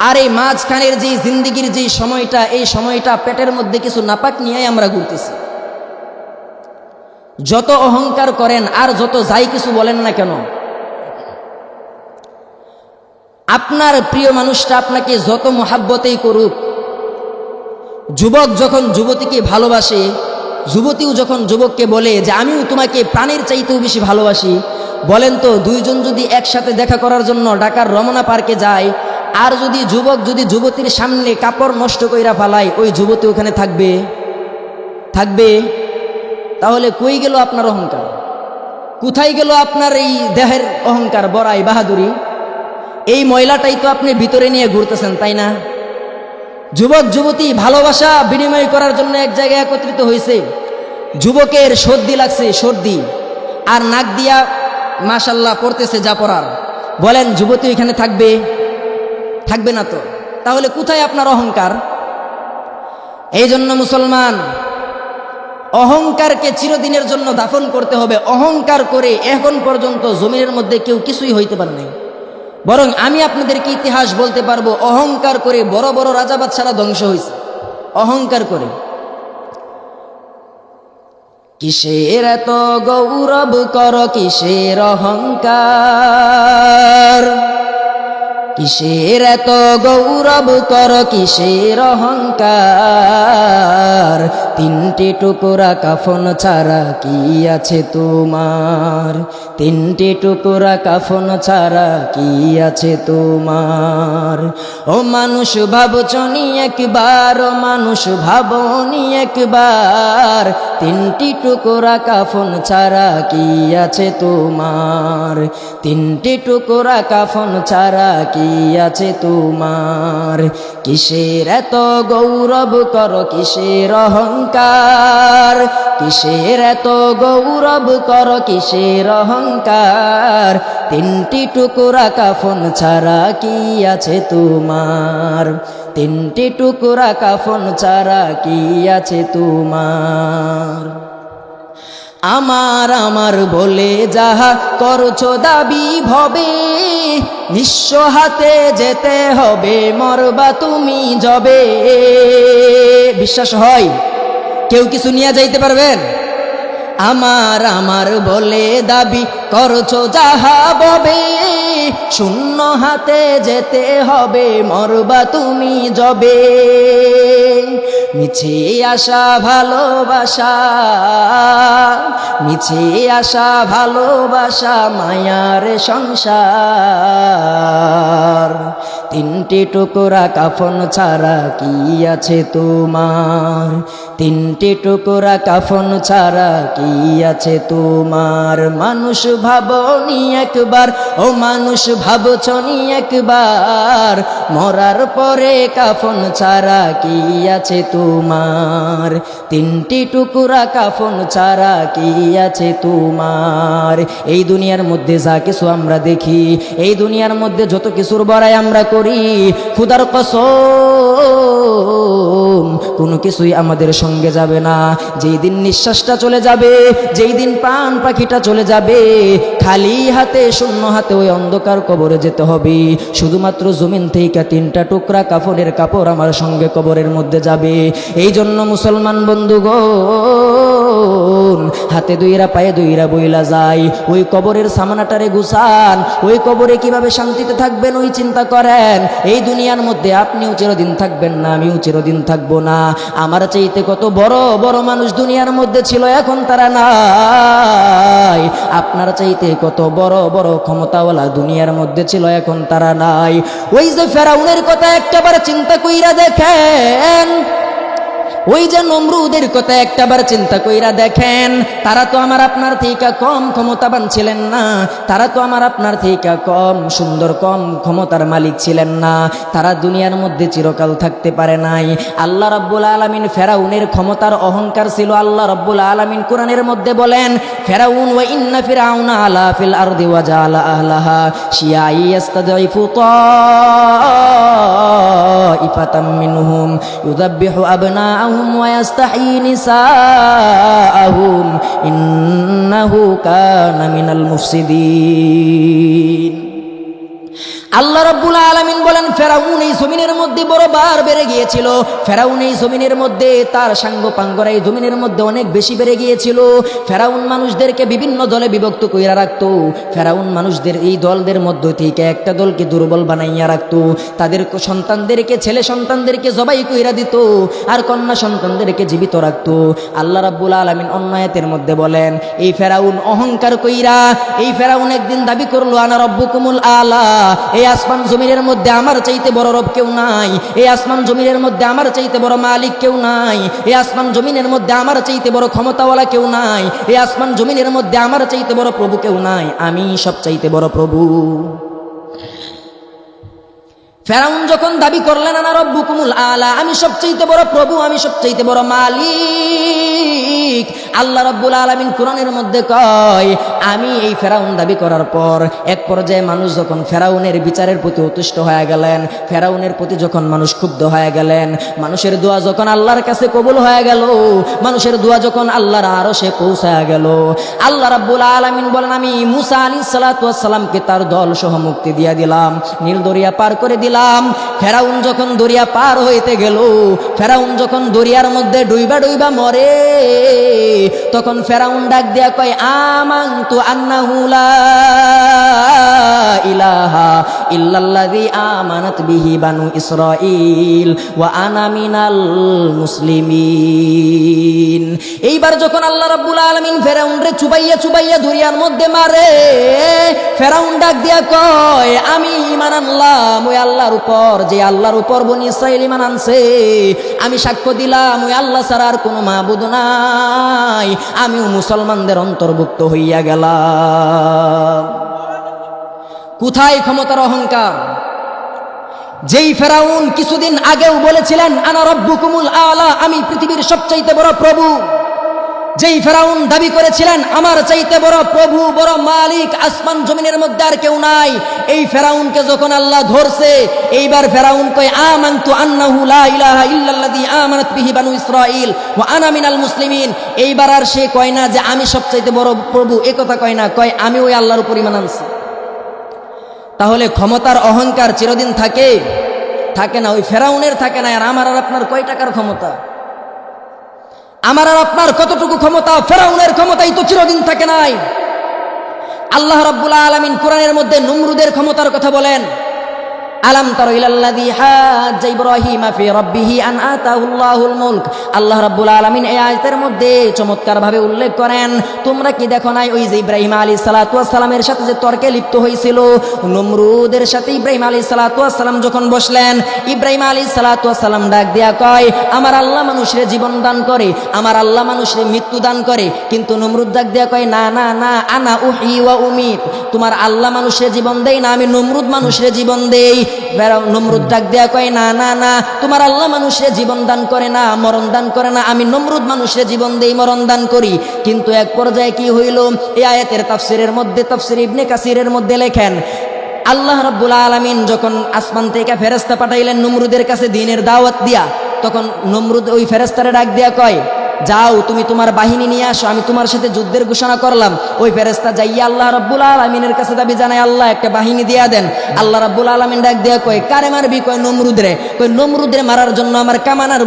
আর এই মাঝখানের যে জিন্দিগির যে সময়টা, এই সময়টা পেটের মধ্যে কিছু নাপাক নিয়ে আমরা ঘুরতেছি। যত অহংকার করেন আর যত যাই কিছু বলেন না কেন, আপনার প্রিয় মানুষটা আপনাকে যত মহাব্বতেই করুক, যুবক যখন যুবতীকে ভালোবাসে, যুবতীও যখন যুবককে বলে যে আমিও তোমাকে প্রাণের চাইতেও বেশি ভালোবাসি, বলেন তো 2 জন যদি একসাথে দেখা করার জন্য ঢাকার রমনা পার্কে যায়, আর যদি যুবক যদি যুবতীর সামনে কাপড় নষ্ট কইরা ফালায়, ওই যুবতী ওখানে থাকবে? থাকবে? তাহলে কই গেল আপনার অহংকার? কোথায় গেল আপনার এই দেহের অহংকার, বড়াই, বাহাদুরি? এই ময়লাটাই তো আপনি ভিতরে নিয়ে ঘুরতেছেন, তাই না? যুবক যুবতী ভালোবাসা বিনিময় করার জন্য এক জায়গায় একত্রিত হয়েছে। যুবকের সর্দি লাগছে, সর্দি, আর নাক দিয়া মাশাল্লাহ পড়তেছে যা পড়ার। বলেন যুবতী এখানে থাকবে? থাকবে না তো। তাহলে কোথায় আপনার অহংকার? এই জন্য মুসলমান, অহংকারকে চিরদিনের জন্য দাফন করতে হবে। অহংকার করে এখন পর্যন্ত জমিনের মধ্যে কেউ কিছুই হইতে পারে নাই। বরং আমি আপনাদেরকে ইতিহাস বলতে পারবো, অহংকার করে বড় বড় রাজা বাদশারা ধ্বংস হয়েছে অহংকার করে। কিসের এত গৌরব কর, কিসের অহংকার? কিসের এত গৌরব কর, কিসের অহংকার? তিনটি টুকরা কাফন ছাড়া কি আছে তোমার? তিনটি টুকরা কাফন ছাড়া কি আছে তোমার? ও মানুষ ভাবছনি একবার, ও মানুষ ভাবনি একবার, তিনটি টুকরা কাফন ছাড়া কি আছে তোমার? তিনটি টুকরা কাফন ছাড়া কি আছে তোমার? কিসের এত গৌরব কর, কিসের অহংকার? কিসের এত গৌরব কর, কিসের অহংকার? তিনটি টুকরা কাফন ছাড়া কি আছে তোমার? তিনটি টুকরা কাফন ছাড়া কি আছে তোমার? আমার আমার বলে যাহা করছো দাবি ভবে, নিঃস্ব হাতে যেতে হবে, মরবা তুমি যবে। বিশ্বাস হয়? কেউ কিছু নিয়ে যাইতে পারবেন? আমার আমার বলে দাবি করছো যাহা ববে, শূন্য হাতে যেতে হবে, মরবা তুমি যবে। মিছে আশা ভালোবাসা, মিছে আশা ভালোবাসা, মায়ার সংসার। তিনটি টুকরা কাফন ছাড়া কি আছে তোমার? তিনটি টুকরা কাফন ছাড়া কি আছে তোমার? মানুষ ভাবনি একবার, ও মানুষ ভাবছনি একবার, মরার পরে কাফন ছাড়া কি আছে তোমার? তিনটি টুকরা কাফন ছাড়া কি আছে তোমার? এই দুনিয়ার মধ্যে যা কিছু আমরা দেখি, এই দুনিয়ার মধ্যে যত কিছুর বড়াই আমরা করি, খুদার কসম কোনো কিছুই আমাদের সঙ্গে যাবে না। যেই দিন নিঃশ্বাসটা চলে যাবে, যেই দিন প্রাণ পাখিটা চলে যাবে, খালি হাতে শূন্য হাতে ওই অন্ধকার কবরে যেতে হবে। শুধুমাত্র জমিন থেকে তিনটা টুকরা কাফনের কাপড় আমার সঙ্গে কবরের মধ্যে যাবে। এই জন্য মুসলমান বন্ধুগণ, হাতে দুইরা পায়ে দুইরা বইলা যায়, ওই কবরের সামানাটারে গুছান। ওই কবরে কিভাবে শান্তিতে থাকবেন ওই চিন্তা করেন। এই দুনিয়ার মধ্যে আপনিও চিরদিন থাকবেন না, আমিও চিরদিন থাকবো না। আমার চাইতে কত বড় বড় মানুষ দুনিয়ার মধ্যে ছিল, এখন তারা নাই। আপনার চাইতে কত বড় বড় ক্ষমতাওয়ালা দুনিয়ার মধ্যে ছিল, এখন তারা নাই। ওই যে ফেরাউনের কথা একটাবার চিন্তা কইরা দেখেন, ওই যে নমরুদের কথা একটাবার চিন্তা কইরা দেখেন। তারা তো আমার আপনার থেকে কম ক্ষমতাবান ছিলেন না, তারা তো আমার আপনার থেকে কম সুন্দর, কম ক্ষমতার মালিক ছিলেন না। তারা দুনিয়ার মধ্যে চিরকাল থাকতে পারে নাই। আল্লাহ রাব্বুল আলামিন ফেরাউনের ক্ষমতার অহংকার ছিল। আল্লাহ রাব্বুল আলামিন কোরআনের মধ্যে বলেন, ফেরাউন ওয়া ইন্না ফিরআউনা আলা ফিল আরদি ওয়া জাআলা আহলাহা শিয়া'আন ইয়াস্তাদঈফু তা'iফাতাম মিনহুম ইউযাব্বিহু আবনাআহুম ওয়া ইস্তাহয়ী নিসাআহুম ইন্নাহু কানা মিনাল মুফসিদিন। আল্লাহ রাব্বুল আলামিন বলেন, ফেরাউন এই জমিনের মধ্যে বড়বার বেড়ে গিয়েছিল। ফেরাউন এই জমিনের মধ্যে তার সাঙ্গ পাঙ্গরা এই জমিনের মধ্যে অনেক বেশি বেড়ে গিয়েছিল। ফেরাউন মানুষদেরকে বিভিন্ন দলে বিভক্ত কইরা রাখতো। ফেরাউন মানুষদের এই দলদের মধ্য থেকে একটা দলকে দুর্বল বানাইয়া রাখতো। তাদের সন্তানদেরকে, ছেলে সন্তানদেরকে জবাই কইরা দিত, আর কন্যা সন্তানদেরকে জীবিত রাখতো। আল্লাহ রাব্বুল আলামিন অন্য আয়াতের মধ্যে বলেন, এই ফেরাউন অহংকার কইরা, এই ফেরাউন একদিন দাবি করলো, আনা রব্বুকুমুল আলা, এই আসমান জমিনের মধ্যে আমার চাইতে চাইতে বড় রব কেউ নাই, এই আসমান জমিনের মধ্যে আমার চাইতে বড় মালিক কেউ নাই, এই আসমান জমিনের মধ্যে আমার চাইতে বড় ক্ষমতাওয়ালা কেউ নাই, এই আসমান জমিনের মধ্যে আমার চাইতে বড় প্রভু কেউ নাই, আমি সব চাইতে বড় প্রভু। ফেরাউন যখন দাবি করলেন আনা রব্বুকুমুল আলা, আমি সবচাইতে বড় প্রভু, আমি সবচাইতে বড় মালিক, আল্লাহ রাব্বুল আলামিন কোরআনের মধ্যে কয়, আমি এই ফেরাউন দাবি করার পর এক পর্যায়ে মানুষ যখন ফেরাউনের বিচারের প্রতি অতুষ্ট হয়ে গেলেন, ফেরাউনের প্রতি যখন মানুষ ক্ষুব্ধ হয়ে গেলেন, মানুষের দোয়া যখন আল্লাহর কাছে কবুল হয়ে গেল, মানুষের দোয়া যখন আল্লাহর আরশে পৌঁছায় গেল, আল্লাহ রাব্বুল আলামিন বলেন আমি মুসা আলাইহিস সালাতু ওয়াস সালামকে তার দল সহ মুক্তি দিয়ে দিলাম, নীল দরিয়া পার করে দিলাম। ফেরাউন যখন দরিয়া পার হইতে গেল, ফেরাউন যখন দরিয়ার মধ্যে ডুইবা ডুইবা মরে, তখন ফেরাউন ডাক দিয়া কয় আমানতু আন্নাহু লা ইলাহা ইল্লাল্লাযী আমানাত বিহি বানু ইসরাঈল ওয়া আনা মিনাল মুসলিমিন। এইবার যখন আল্লাহ রাব্বুল আলামিন ফেরাউনরে চুবাইয়া চুবাইয়া দরিয়ার মধ্যে মারে, ফেরাউন ডাক দিয়া কয় আমি ঈমান আনলাম ওই আল্লাহর উপর, যে আল্লাহর উপর বনি ইসরাঈল ঈমান আনছে, আমি সাক্ষ্য দিলাম ওই আল্লাহ ছাড়া আর কোনো মাবুদ নাই, আমিও মুসলমানদের অন্তর্ভুক্ত হইয়া গেলাম। কোথায় ক্ষমতার অহংকার? যেই ফেরাউন কিছুদিন আগেও বলেছিলেন আনা রব্বুকুমুল আলা, আমি পৃথিবীর সবচাইতে বড় প্রভু, যেই ফেরাউন দাবি করেছিলেন আমার চাইতে বড় প্রভু, বড় মালিক আসমান জমিনের মধ্যে আর কেউ নাই, এই ফেরাউনকে যখন আল্লাহ ধরছে, এইবার ফেরাউন কয় আমানতু আন্নাহু লা ইলাহা ইল্লাল্লাযী আমানাত বিহি বানু ইসরাঈল ওয়া আনা মিনাল মুসলিমিন। এইবার আর সে কয় না যে আমি সবচাইতে বড় প্রভু, এ কথা কয় না, কয় আমি ওই আল্লাহর উপর ঈমান আনছি। তাহলে ক্ষমতার অহংকার চিরদিন থাকে? থাকে না। ওই ফেরাউনের থাকে না। আর আমার আর আপনার কয় টাকার ক্ষমতা? আমার আর আপনার কতটুকু ক্ষমতা? ফেরাউনের ক্ষমতাই তো চিরদিন থাকে নাই। আল্লাহ রাব্বুল আলামিন কোরআনের মধ্যে নমরুদের ক্ষমতার কথা বলেন, আলাম তারা ইলাল্লাযী হাজ্জা ইব্রাহিমা ফি রাব্বিহি আন আতাহুল্লাহুল মুলক। আল্লাহ রাব্বুল আলামিন এই আয়াতের মধ্যে চমৎকার ভাবে উল্লেখ করেন, তোমরা কি দেখো নাই ওই যে ইব্রাহিম আলাইহিস সালাতু ওয়াস সালামের সাথে যে তর্কে লিপ্ত হয়েছিল, নমরুদের সাথে ইব্রাহিম আলাইহিস সালাতু ওয়াস সালাম যখন বসলেন, ইব্রাহিম আলাইহিস সালাতু ওয়াস সালাম ডাক দিয়া কয় আমার আল্লাহ মানুষের জীবন দান করে, আমার আল্লাহ মানুষের মৃত্যু দান করে, কিন্তু নমরুদ ডাক দিয়া কয় না না না, আনা উহি ওয়া উমিত। তোমার আল্লাহ মানুষের জীবন দেই না, আমি নমরুদ মানুষের জীবন দেই। নমরুদ ডাক দেয়া কয় না না না, তোমার আল্লাহ মানুষের জীবন দান করে না, মরণ দান করে না, আমি নমরুদ মানুষের জীবন দেই, মরণ দান করি। কিন্তু এক পর্যায়ে কি হইল? এই আয়াতের তাফসিরের মধ্যে, তাফসির ইবনে কাসিরের মধ্যে লেখেন, আল্লাহ রাব্বুল আলামিন যখন আসমান থেকে ফেরেশতা পাঠাইলেন নমরুদের কাছে দ্বীনের দাওয়াত দিয়া, তখন নমরুদ ওই ফেরেশতারে ডাক দিয়া কয় যাও তুমি তোমার বাহিনী নিয়ে আসো, আমি তোমার সাথে যুদ্ধের ঘোষণা করলাম। ওই ফেরেশতা যাইয়া আল্লাহ রাব্বুল আলামিনের কাছে দাবি জানায়, আল্লাহ একটা বাহিনী দিয়া দেন। আল্লাহ রাব্বুল আলামিন ডাক দিয়া কয় কারে মারবি? কয় নমরুদরে। কয় নমরুদরে মারার জন্য আমার কামানার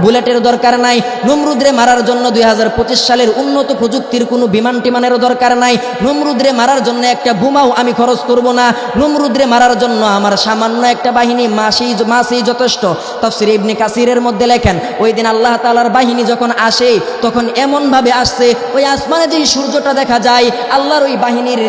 বুলেটের দরকার নাই, নমরুদরে মারার জন্য 2025 সালের উন্নত প্রযুক্তির কোনো বিমান টিমানেরও দরকার নাই, নমরুদরে মারার জন্য একটা বোমাও আমি খরচ করব না, নমরুদরে মারার জন্য আমার সামান্য একটা বাহিনী মাসেই যথেষ্ট। তাফসীর ইবনে কাসিরের মধ্যে লেখেন, ওই দিন আল্লাহ তাআলার বাহিনী যখন আসে, তখন এমন ভাবে আসছে ওই আসমানে যে সূর্যটা দেখা যায়, আল্লাহর ওই বাহিনীর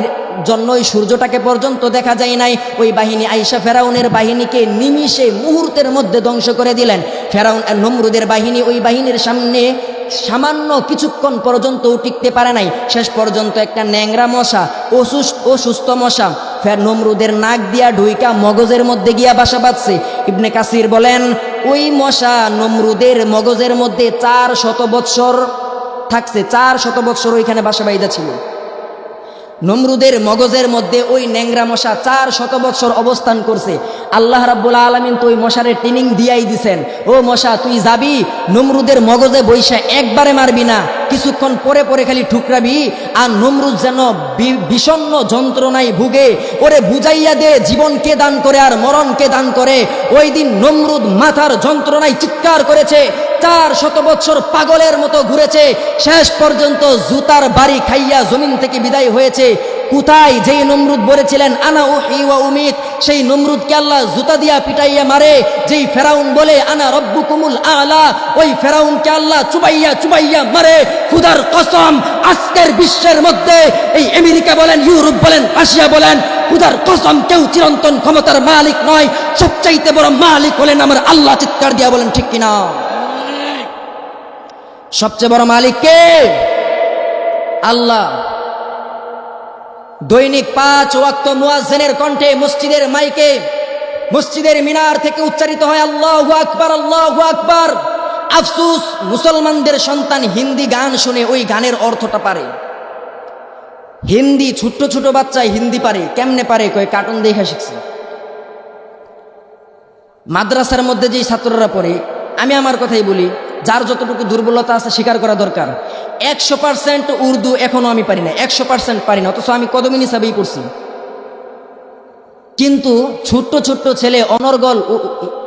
জন্য ওই সূর্যটাকে পর্যন্ত দেখা যায় নাই। ওই বাহিনী আইসা ফেরাউনের বাহিনীকে নিমিষে মুহূর্তের মধ্যে ধ্বংস করে দিলেন। ফেরাউন নমরুদের বাহিনী ওই বাহিনীর সামনে সামান্য কিছুক্ষণ পর্যন্ত টিকতে পারে নাই। শেষ পর্যন্ত একটা ন্যাংরা মশা, অসুস্থ মশা ফের নমরুদের নাক দিয়া ঢুইকা মগজের মধ্যে গিয়া বাসা বাঁধছে। ইবনে কাসির বলেন ওই মশা নমরুদের মগজের মধ্যে 400 বৎসর থাকছে, 400 বৎসর ওইখানে বাসা বাইদা ছিল। নমরুদের মগজের মধ্যে ওই ন্যাংরা মশা 400 বৎসর অবস্থান করছে। আল্লাহ রাব্বুল আলামিন তো ওই মশারে ট্রেনিং দিয়াই দিছেন, ও মশা তুই যাবি নমরুদের মগজে বৈশা একবারে মারবি না, কিছুক্ষণ পরে পরে খালি ঠুকরাবি, আর নমরুদ যেন বিষণ্ণ যন্ত্রণায় ভুগে, ওরে বুঝাইয়া দে জীবনকে দান করে আর মরণকে দান করে। ওই দিন নমরুদ মাথার যন্ত্রণায় চিৎকার করেছে, 400 বৎসর পাগলের মতো ঘুরেছে, শেষ পর্যন্ত জুতার বাড়ি খাইয়া জমিন থেকে বিদায় হয়েছে। কোথায়? যেই নমরুদ বলেছিলেন আনা উহি ওয়া উমিত, সেই নমরুদকে আল্লাহ জুতা দিয়া পিটাইয়া মারে। যেই ফেরাউন বলে আনা রব্বুকুমুল আলা, ওই ফেরাউনকে আল্লাহ চুবাইয়া চুবাইয়া মারে। খুদার কসম, আজকের বিশ্বের মধ্যে এই আমেরিকা বলেন, ইউরোপ বলেন, রাশিয়া বলেন, খুদার কসম কেউ চিরন্তন ক্ষমতার মালিক নয়, সবচাইতে বড় মালিক হলেন আমার আল্লাহ। চিৎকার দিয়া বলেন ঠিক কিনা? সবচেয়ে বড় মালিক কে? আল্লাহ। দৈনিক 5 ওয়াক্ত মুয়াজ্জিনের কণ্ঠে মসজিদের মাইকে, মসজিদের মিনার থেকে উচ্চারিত হয় আল্লাহু আকবার, আল্লাহু আকবার। আফসোস, মুসলমানদের সন্তান হিন্দি গান শুনে ওই গানের অর্থটা পারে। হিন্দি ছোট্ট ছোট বাচ্চায় হিন্দি পারে। কেমনে পারে? কয় কার্টুন দেখে শিখছে। মাদ্রাসার মধ্যে যেই ছাত্ররা পড়ে, আমি আমার কথাই বলি, যার যতটুকু দুর্বলতা আছে স্বীকার করা দরকার। 100% উর্দু এখনো আমি পারি না, 100% পারি না, অথচ আমি কদমিন হিসাবেই পড়ছি। কিন্তু ছোট্ট ছোট্ট ছেলে অনর্গল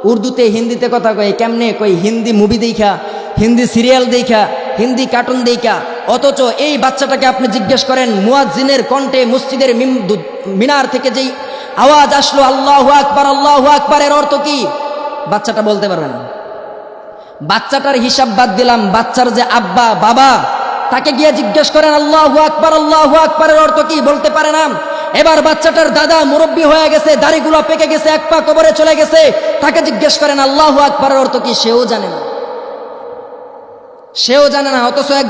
উর্দুতে হিন্দিতে কথা কয়। কেমনে কয়? হিন্দি মুভি দেখা, হিন্দি সিরিয়াল দেখা, হিন্দি কার্টুন দেখা। অথচ এই বাচ্চাটাকে আপনি জিজ্ঞেস করেন, মুয়াজ্জিনের কণ্ঠে মসজিদের মিনার থেকে যেই আওয়াজ আসলো আল্লাহু আকবার, আল্লাহু আকবার, এর অর্থ কি? বাচ্চাটা বলতে পারবে না। বাচ্চাটার হিসাব বাদ দিলাম, বাচ্চার যে আব্বা বাবা, তাকে গিয়ে জিজ্ঞেস করেন আল্লাহু আকবার, আল্লাহু আকবারের অর্থ কি? বলতে পারে না। এবার বাচ্চাটার দাদা মুরব্বী হয়ে গেছে, দাড়িগুলো পেকে গেছে, এক পা কবরে চলে গেছে, তাকে জিজ্ঞেস করেন আল্লাহু আকবারের অর্থ কি? সেও জানে না, সেও জানে না। অথচ এক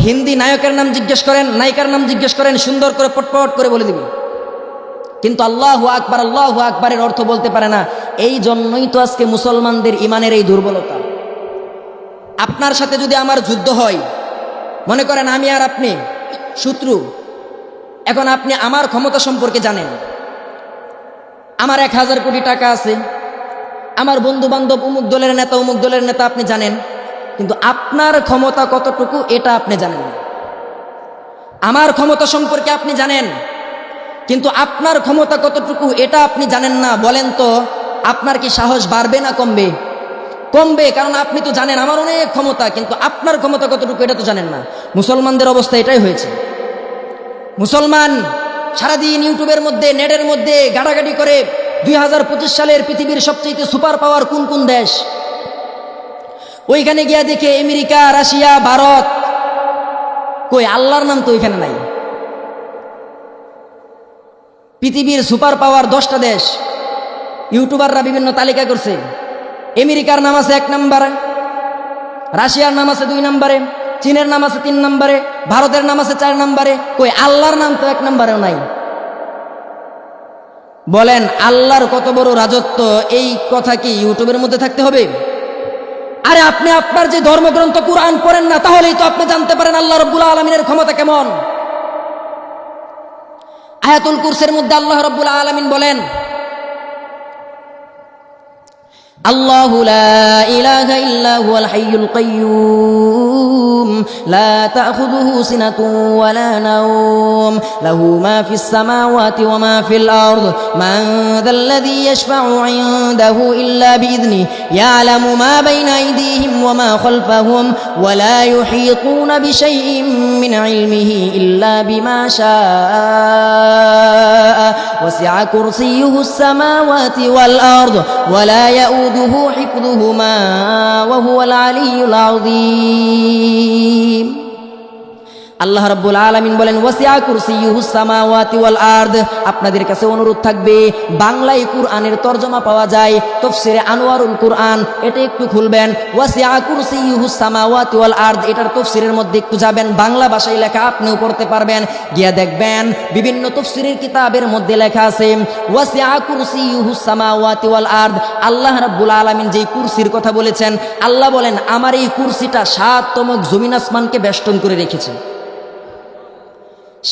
হিন্দি নায়কের নাম জিজ্ঞেস করেন, নায়িকার নাম জিজ্ঞেস করেন, সুন্দর করে পটপট করে বলে দিবে। কিন্তু আল্লাহু আকবার, আল্লাহু আকবারের অর্থ বলতে পারে না। এই জন্যই তো আজকে মুসলমানদের ইমানের এই দুর্বলতা। আপনার সাথে যদি আমার যুদ্ধ হয়, মনে করেন আমি আর আপনি শত্রু। এখন আপনি আমার ক্ষমতা সম্পর্কে জানেন, আমার 1000 কোটি টাকা আছে, আমার বন্ধু বান্ধব অমুক দলের নেতা, অমুক দলের নেতা, আপনি জানেন। কিন্তু আপনার ক্ষমতা কতটুকু এটা আপনি জানেন না। আমার ক্ষমতা সম্পর্কে আপনি জানেন, কিন্তু আপনার ক্ষমতা কতটুকু এটা আপনি জানেন না। বলেন তো, আপনার কি সাহস বাড়বে না কমবে? কমবে, কারণ আপনি তো জানেন আমার অনেক ক্ষমতা, কিন্তু আপনার ক্ষমতা কতটুকু এটা তো জানেন না। মুসলমানদের অবস্থা এটাই হয়েছে। মুসলমান সারাদিন ইউটিউবের মধ্যে, নেটের মধ্যে গাড়াগাড়ি করে 2025 সালের পৃথিবীর সবচেয়ে সুপার পাওয়ার কোন কোন দেশ, ওইখানে গিয়া দেখে আমেরিকা, রাশিয়া, ভারত। কই আল্লাহর নাম তো ওইখানে নাই। পৃথিবীর সুপার পাওয়ার 10টা দেশ ইউটিউবাররা বিভিন্ন তালিকা করছে। আমেরিকার নাম আছে 1 নম্বরে, রাশিয়ার নাম আছে 2 নম্বরে, চীনের নাম আছে 3 নম্বরে, ভারতের নাম আছে 4 নম্বরে। কই আল্লাহর নাম তো 1 নম্বরেও নাই। বলেন আল্লাহর কত বড় রাজত্ব, এই কথা কি ইউটিউবের মধ্যে থাকতে হবে? আরে আপনি আপনার যে ধর্মগ্রন্থ কুরআন পড়েন না, তাহলেই তো আপনি জানতে পারেন আল্লাহ রাব্বুল আলামিনের ক্ষমতা কেমন। আয়াতুল কুরসির মধ্যে আল্লাহ রাব্বুল আলামিন বলেন, আল্লাহু লা ইলাহা ইল্লা হুয়াল হাইয়ুল কাইয়্যুম লা তাখুযুহু সিনাতুন ওয়া লা নাওম লাহু মা ফিস সামাওয়াতি ওয়া মা ফিল আরদ মান যাল্লাযী ইয়াশফা'ু 'ইনদাহু ইল্লা বিইذনিহি ইয়ালামু মা বাইনা আইদিহিম ওয়া মা খালফাহুম ওয়া লা ইউহীতুনা বিশাইইন মিন 'ইলমিহি ইল্লা বিমা শাআ ওয়াসি'a কুরসিয়্যুহুস সামাওয়াতি ওয়াল আরদ ওয়া লা ইয়াউদুহু হিফযুহুমা ওয়া হুয়াল আলিয়্যুল আযীম। আল্লাহ রাব্বুল আলামিন বলেন ওয়াসি'a কুরসিয়্যুহুস সামাওয়াতি ওয়াল আরদ। আপনাদের কাছে অনুরোধ থাকবে, বাংলায় কুরআনের তরজমা পাওয়া যায় তাফসীরে আনোয়ারুল কুরআন, এটা একটু খুলবেন। ওয়াসি'a কুরসিয়্যুহুস সামাওয়াতি ওয়াল আরদ, এটার তাফসীরের মধ্যে একটু যাবেন, বাংলা ভাষায় লেখা, আপনিও পড়তে পারবেন। গিয়া দেখবেন বিভিন্ন তাফসীরের কিতাবের মধ্যে লেখা আছে ওয়াসি'a কুরসিয়্যুহুস সামাওয়াতি ওয়াল আরদ। আল্লাহ রাব্বুল আলামিন যেই কুরসির কথা বলেছেন, আল্লাহ বলেন আমার এই কুরসিটা 7 তমক জমিন আসমানকে বেষ্টন করে রেখেছে।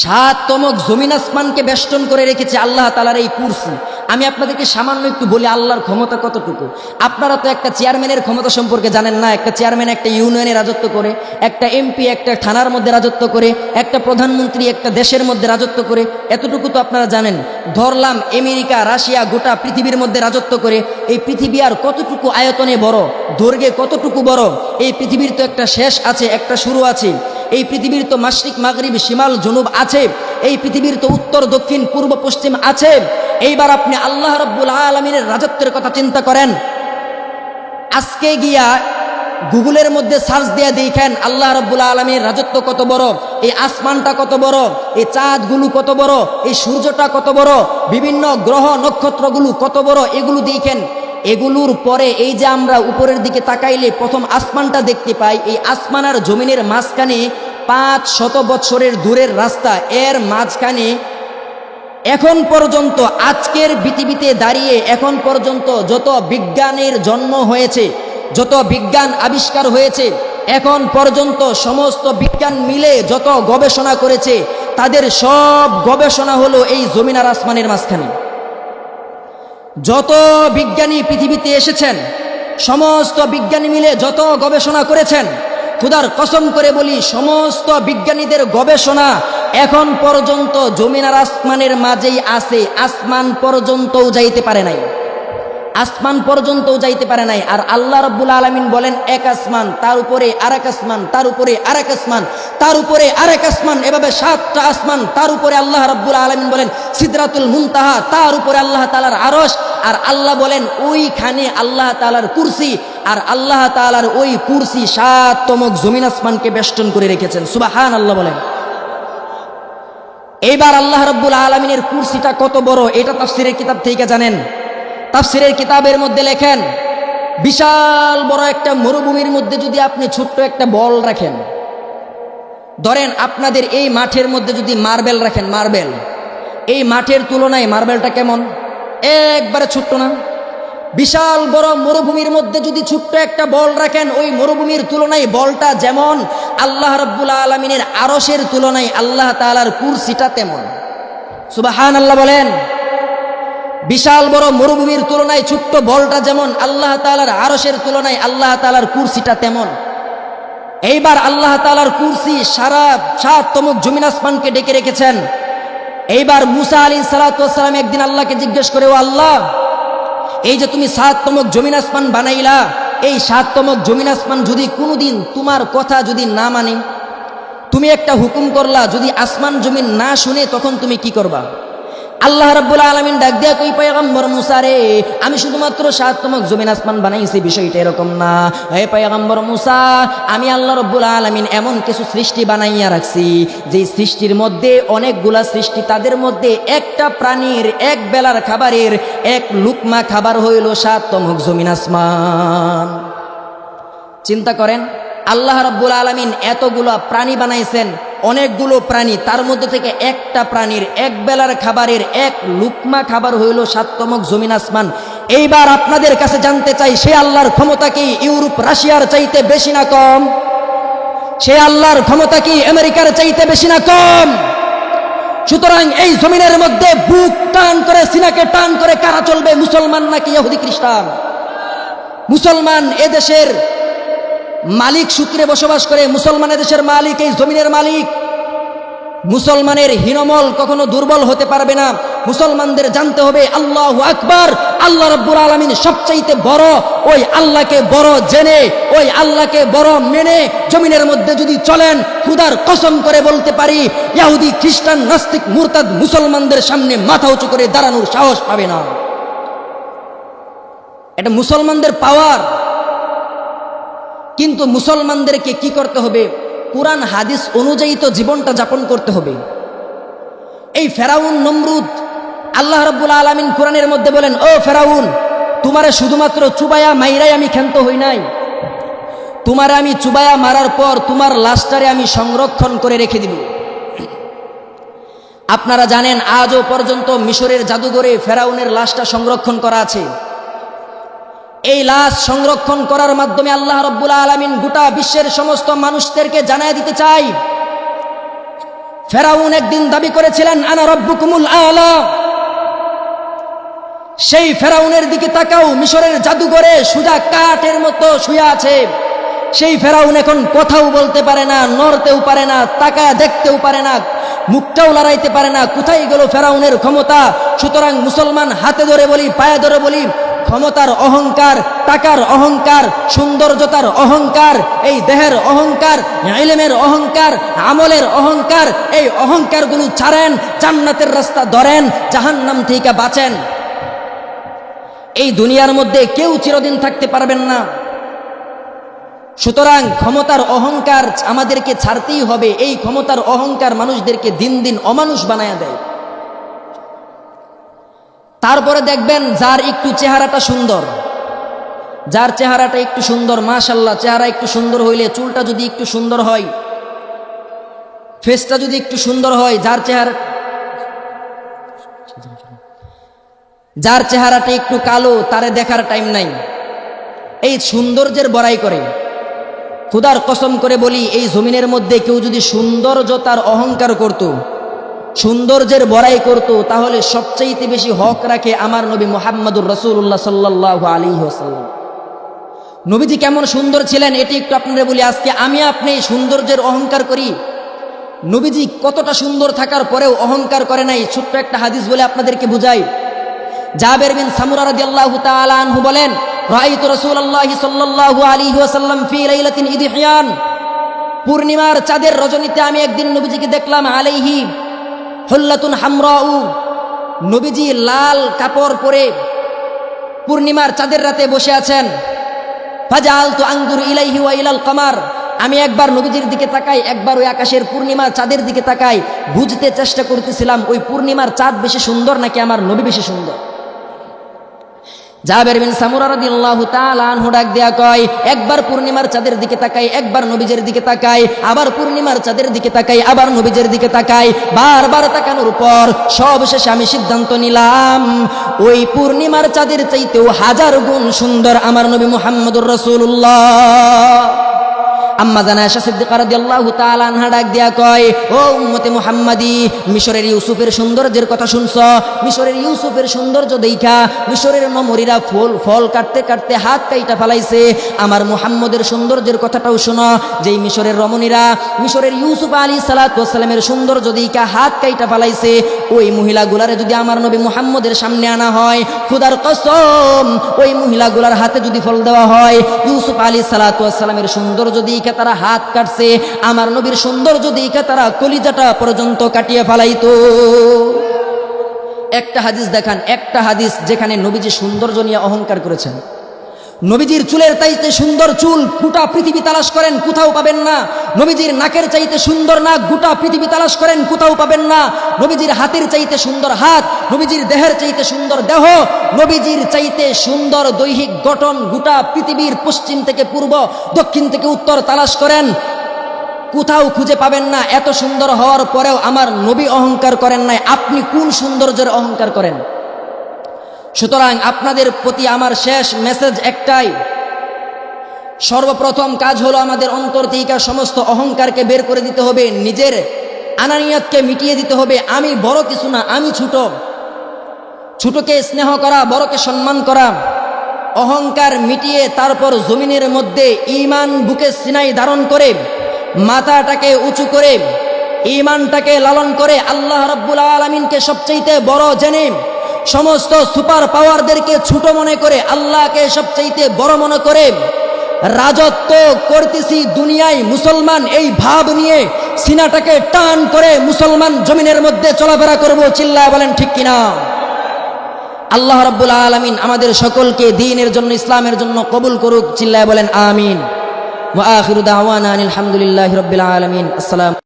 7 তমক জমিন আসমানকে বেষ্টন করে রেখেছে আল্লাহ তাআলার এই কুরসি। আমি আপনাদেরকে সামান্য একটু বলি আল্লাহর ক্ষমতা কতটুকু। আপনারা তো একটা চেয়ারম্যানের ক্ষমতা সম্পর্কে জানেন না। একটা চেয়ারম্যান একটা ইউনিয়নে রাজত্ব করে, একটা এমপি একটা থানার মধ্যে রাজত্ব করে, একটা প্রধানমন্ত্রী একটা দেশের মধ্যে রাজত্ব করে, এতটুকু তো আপনারা জানেন। ধরলাম আমেরিকা, রাশিয়া গোটা পৃথিবীর মধ্যে রাজত্ব করে। এই পৃথিবী আর কতটুকু আয়তনে বড়, দৈর্ঘ্যে কতটুকু বড়। এই পৃথিবীর তো একটা শেষ আছে, একটা শুরু আছে। এই পৃথিবীর তো মাশরিক মাগরিব শিমাল জনুব আছে, এই পৃথিবীর তো উত্তর দক্ষিণ পূর্ব পশ্চিম আছে। এইবার আপনি আল্লাহ রাব্বুল আলামিনের রাজত্বের কথা চিন্তা করেন। আজকে গিয়া গুগলের মধ্যে সার্চ দিয়ে দেখেন আল্লাহ রাব্বুল আলামিনের রাজত্ব কত বড়, এই আসমানটা কত বড়, এই চাঁদগুলো কত বড়, এই সূর্যটা কত বড়, বিভিন্ন গ্রহ নক্ষত্রগুলো কত বড়, এগুলো দেখেন। এগুলোর পরে এই যে আমরা উপরের দিকে তাকাইলে প্রথম আসমানটা দেখতে পাই, এই আসমান আর জমিনের মাঝখানে 500 বছরের দূরের রাস্তা। এর মাঝখানে এখন পর্যন্ত আজকের পৃথিবীতে দাঁড়িয়ে এখন পর্যন্ত যত বিজ্ঞানের জন্ম হয়েছে, যত বিজ্ঞান আবিষ্কার হয়েছে, এখন পর্যন্ত সমস্ত বিজ্ঞান মিলে যত গবেষণা করেছে, তাদের সব গবেষণা হলো এই জমিন আর আসমানের মাঝখানে। যত বিজ্ঞানী পৃথিবীতে এসেছেন, সমস্ত বিজ্ঞানী মিলে যত গবেষণা করেছেন, খোদার কসম করে বলি সমস্ত বিজ্ঞানীদের গবেষণা এখন পর্যন্ত জমিন আর আসমানের মাঝেই আছে। আসমান পর্যন্তও যাইতে পারে নাই, আসমান পর্যন্তও যাইতে পারে নাই। আর আল্লাহ রাব্বুল আলামিন বলেন এক আসমান, তার উপরে আরেক আসমান, তার উপরে আরেক আসমান, তার উপরে আরেক আসমান, এভাবে 7টা আসমান। তার উপরে আল্লাহ রাব্বুল আলামিন বলেন সিদরাতুল মুনতাহা, তার উপরে আল্লাহ তাআলার আরশ। আর আল্লাহ বলেন ওইখানে আল্লাহ তাআলার কুরসি, আর আল্লাহ তাআলার ওই কুরসি 7তম জমিন আসমানকে বেষ্টন করে রেখেছেন। সুবহানাল্লাহ বলেন। এইবার আল্লাহ রাব্বুল আলামিনের কুরসিটা কত বড় এটা তাফসীরের কিতাব থেকে জানেন। তাফসীরের কিতাবের মধ্যে লেখেন, বিশাল বড় একটা মরুভূমির মধ্যে যদি আপনি ছোট্ট একটা বল রাখেন, ধরেন আপনাদের এই মাঠের মধ্যে যদি মার্বেল রাখেন, মার্বেল, এই মাঠের তুলনায় মার্বেলটা কেমন? একবারে ছোট্ট না? বিশাল বড় মরুভূমির মধ্যে যদি ছোট্ট একটা বল রাখেন, ওই মরুভূমির তুলনায় বলটা যেমন, আল্লাহ রাব্বুল আলামিনের আরশের তুলনায় আল্লাহ তাআলার কুরসিটা তেমন। সুবহানাল্লাহ বলেন। বিশাল বড় মরুভূমির তুলনায় ছোট্ট বলটা যেমন, আল্লাহ তাআলার আরশের তুলনায় আল্লাহ তাআলার কুরসিটা তেমন। এইবার আল্লাহ তাআলার কুরসি সারা 7তম জমিন আসমানকে ডেকে রেখেছেন। এইবার মুসা আলাইহিস সালাতু ওয়াস সালাম একদিন আল্লাহকে জিজ্ঞেস করে, ও আল্লাহ, এই যে তুমি 7তম জমিন আসমান বানাইলা, এই 7তম জমিন আসমান যদি কোনোদিন তোমার কথা যদি না মানে, তুমি একটা হুকুম করলা, যদি আসমান জমিন না শুনে, তখন তুমি কি করবা? আল্লাহ রাব্বুল আলামিন ডাক দিয়া কই, পয়গম্বর মুসা রে, আমি শুধুমাত্র 7তম জমিন আসমান বানাইছি, বিষয়টা এরকম না। হে পয়গম্বর মুসা, আমি আল্লাহ রাব্বুল আলামিন এমন কিছু সৃষ্টি বানাইয়া রাখছি, যেই সৃষ্টির মধ্যে অনেকগুলা সৃষ্টি, তাদের মধ্যে একটা প্রাণীর এক বেলার খাবারের এক লুকমা খাবার হইল 7তম জমিন আসমান। চিন্তা করেন, আল্লাহ রাব্বুল আলামিন এতগুলা প্রাণী বানাইছেন, অনেকগুলো প্রাণী, তার মধ্যে থেকে একটা প্রাণীর এক বেলার খাবারের এক লুকমা খাবার হইল 7তম জমিন আসমান। এইবার আপনাদের কাছে জানতে চাই, সে আল্লাহর ক্ষমতা কি ইউরোপ রাশিয়ার চাইতে বেশি না কম? সে আল্লাহর ক্ষমতা কি আমেরিকার চাইতে বেশি না কম? সুতরাং এই জমিনের মধ্যে বুক টান করে, সিনাকে টান করে কারা চলবে? মুসলমান নাকি ইহুদি খ্রিস্টান? মুসলমান এদেশের মালিক সূত্রে বসবাস করে, মুসলমান দেশের মালিক, এই জমিনের মালিক। মুসলমানের হীনমল কখনো দুর্বল হতে পারবে না। মুসলমানদের জানতে হবে আল্লাহু আকবার, আল্লাহ রাব্বুল আলামিন সবচাইতে বড়। ওই আল্লাহকে বড় জেনে, ওই আল্লাহকে বড় মেনে জমিনের মধ্যে যদি চলেন, খোদার কসম করে বলতে পারি, ইহুদি খ্রিস্টান নাস্তিক মুরতাদ মুসলমানদের সামনে মাথা উঁচু করে দাঁড়ানোর সাহস পাবে না। এটা মুসলমানদের পাওয়ার। কিন্তু মুসলমানদেরকে কি করতে হবে? কুরআন হাদিস অনুযায়ী তো জীবনটা যাপন করতে হবে। এই ফেরাউন নমরুদ, আল্লাহ রাব্বুল আলামিন কোরআনের মধ্যে বলেন, ও ফেরাউন, তোমারে শুধুমাত্র চুবায়া মাইরাই আমি ক্ষান্ত হই নাই, তোমারে আমি চুবায়া মারার পর তোমার লাশটারে আমি সংরক্ষণ করে রেখে দিব। আপনারা জানেন আজও পর্যন্ত মিশরের জাদুঘরে ফেরাউনের লাশটা সংরক্ষণ করা আছে। এই লাশ সংরক্ষণ করার মাধ্যমে আল্লাহ রাব্বুল আলামিন গোটা বিশ্বের সমস্ত মানুষদেরকে জানায় দিতে চাই, ফেরাউন একদিন দাবি করেছিলেন আনা রাব্বুকুমুল আলা। সেই ফেরাউনের দিকে তাকাও, মিশরের জাদুঘরে সোজা কাঠের মতো শুয়ে আছে। সেই ফেরাউন এখন কথাও বলতে পারে না, নড়তেও পারে না, তাকায় দেখতেও পারে না, মুখটাও লড়াইতে পারে না। কোথায় গেল ফেরাউনের ক্ষমতা? সুতরাং মুসলমান হাতে ধরে বলি, পায়ে ধরে বলি, ক্ষমতার অহংকার, টাকার অহংকার, সৌন্দর্যতার অহংকার, এই দেহের অহংকার, ইলমের অহংকার, আমলের অহংকার, এই অহংকারগুলো ছাড়েন, জান্নাতের রাস্তা ধরেন, জাহান্নাম থেকে বাঁচেন। এই দুনিয়ার মধ্যে কেউ চিরদিন থাকতে পারবেন না। সুতরাং ক্ষমতার অহংকার আমাদেরকে ছাড়তেই হবে। এই ক্ষমতার অহংকার মানুষদেরকে দিন দিন অমানুষ বানায়া দেয়। তারপরে দেখবেন যার একটু চেহারাটা সুন্দর, যার চেহারাটা একটু সুন্দর, মাশাআল্লাহ, চেহারা একটু সুন্দর হইলে, চুলটা যদি একটু সুন্দর হয়, ফেসটা যদি একটু সুন্দর হয়, যার চেহারাটা একটু কালো, তারে দেখার টাইম নাই। এই সৌন্দর্যের বড়াই করে। খোদার কসম করে বলি, এই জমিনের মধ্যে কেউ যদি সৌন্দর্যতার অহংকার করত, সৌন্দর্যের বড়াই করত, তাহলে সবচাইতে বেশি হক রাখে আমার নবী মুহাম্মদুর রাসূলুল্লাহ সাল্লাল্লাহু আলাইহি ওয়াসাল্লাম। নবীজি কেমন সুন্দর ছিলেন এটি একটু আপনাদের বলি। আজকে আমি আপনি সৌন্দর্যের অহংকার করি। নবীজি কতটা সুন্দর থাকার পরেও অহংকার করে নাই। ছোট্ট একটা হাদিস বলে আপনাদেরকে বুঝাই। জাবের বিন সামুরা রাদিয়াল্লাহু তাআলা আনহু বলেন, রাআইতু রাসূলুল্লাহি সাল্লাল্লাহু আলাইহি ওয়াসাল্লাম ফি লাইলাতিন ইদহিয়ান, পূর্ণিমার চাঁদের রজনীতে আমি একদিন নবীজিকে দেখলাম, আলাইহি হুল্লাতুন হামরাউ, নবীজি লাল কাপড় পরে পূর্ণিমার চাঁদের রাতে বসে আছেন। ফাজালতু আনজুরু ইলাইহি ওয়া ইলাল কমার, আমি একবার নবীজির দিকে তাকাই, একবার ওই আকাশের পূর্ণিমার চাঁদের দিকে তাকাই, বুঝতে চেষ্টা করতেছিলাম ওই পূর্ণিমার চাঁদ বেশি সুন্দর নাকি আমার নবী বেশি সুন্দর। জাবের বিন সামুরা রাদিয়াল্লাহু তাআলা আনহু ডাক দেয়া কয়, একবার পূর্ণিমার চাঁদের দিকে তাকাই, একবার নবীজের দিকে তাকাই, আবার পূর্ণিমার চাঁদের দিকে তাকাই, আবার নবীজের দিকে তাকাই, বারবার তাকানোর পর সবশেষে আমি সিদ্ধান্ত নিলাম, ওই পূর্ণিমার চাঁদের চাইতেও হাজার গুণ সুন্দর আমার নবী মুহাম্মদুর রাসূলুল্লাহ। আম্মা জানা আয়েশা সিদ্দিকা রাদিয়াল্লাহু তাআলা আনহা ডাক দিয়া কয়, ও উম্মতে মুহাম্মাদি, মিশরের ইউসুফের সৌন্দর্যের কথা শুনছ? মিশরের ইউসুফের সৌন্দর্য দেইখা মিশরের নমরীরা ফল কাটতে কাটতে হাত কাইটা ফেলাইছে। আমার মুহাম্মদের সৌন্দর্যের কথাটাও শোনো, যেই মিশরের রমণীরা মিশরের ইউসুফ আলাইহিস সালাতু ওয়াস সালামের সৌন্দর্য দেইখা হাত কাইটা ফেলাইছে, ওই মহিলাগুলারে যদি আমার নবী মুহাম্মদের সামনে আনা হয়, খোদার কসম, ওই মহিলাগুলার হাতে যদি ফল দেওয়া হয়, ইউসুফ আলাইহিস সালাতু ওয়াস সালামের সৌন্দর্য তারা হাত কাটছে, আমার নবীর সৌন্দর্য দেখে তারা কলিজাটা পর্যন্ত কাটিয়ে ফেলাইতো। একটা হাদিস দেখান, একটা হাদিস যেখানে নবীজি সৌন্দর্য নিয়ে অহংকার করেছেন। নবীজির চুলের চাইতে সুন্দর চুল গোটা পৃথিবী তালাশ করেন, কোথাও পাবেন না। নবীজির নাকের চাইতে সুন্দর নাক গোটা পৃথিবী তালাশ করেন, কোথাও পাবেন না। নবীজির হাতের চাইতে সুন্দর হাত, নবীজির দেহের চাইতে সুন্দর দেহ, নবীজির চাইতে সুন্দর দৈহিক গঠন গোটা পৃথিবীর পশ্চিম থেকে পূর্ব, দক্ষিণ থেকে উত্তর তালাশ করেন, কোথাও খুঁজে পাবেন না। এত সুন্দর হওয়ার পরেও আমার নবী অহংকার করেন নাই। আপনি কোন সৌন্দর্যের অহংকার করেন? সুতরাং আপনাদের প্রতি আমার শেষ মেসেজ একটাই, সর্বপ্রথম কাজ হলো আমাদের অন্তর থেকে সমস্ত অহংকারকে বের করে দিতে হবে, নিজের আনানিয়াতকে মিটিয়ে দিতে হবে। আমি বড় কিছু না, আমি ছোট। ছোটকে স্নেহ করা, বড়কে সম্মান করা, অহংকার মিটিয়ে তারপর জমিনের মধ্যে ঈমান বুকে সিনাই ধারণ করে, মাথাটাকে উঁচু করে, ঈমানটাকে লালন করে, আল্লাহ রাব্বুল আলামিনকে সবচাইতে বড় জেনে, সমস্ত সুপার পাওয়ারদেরকে ছোট মনে করে, আল্লাহকে সবচাইতে বড় মনে করে, রাজত্ব করতেছি দুনিয়ায় মুসলমান এই ভাব নিয়ে সিনাটাকে টান করে মুসলমান জমিনের মধ্যে চলাফেরা করব। চিল্লায় বলেন ঠিক কিনা? আল্লাহ রাব্বুল আলামিন আমাদের সকলকে দ্বীনের জন্য, ইসলামের জন্য কবুল করুক। চিল্লায় বলেন আমিন। ওয়া আখিরু দাওয়ানা আলহামদুলিল্লাহি রাব্বিল আলামিন। আসসালাম।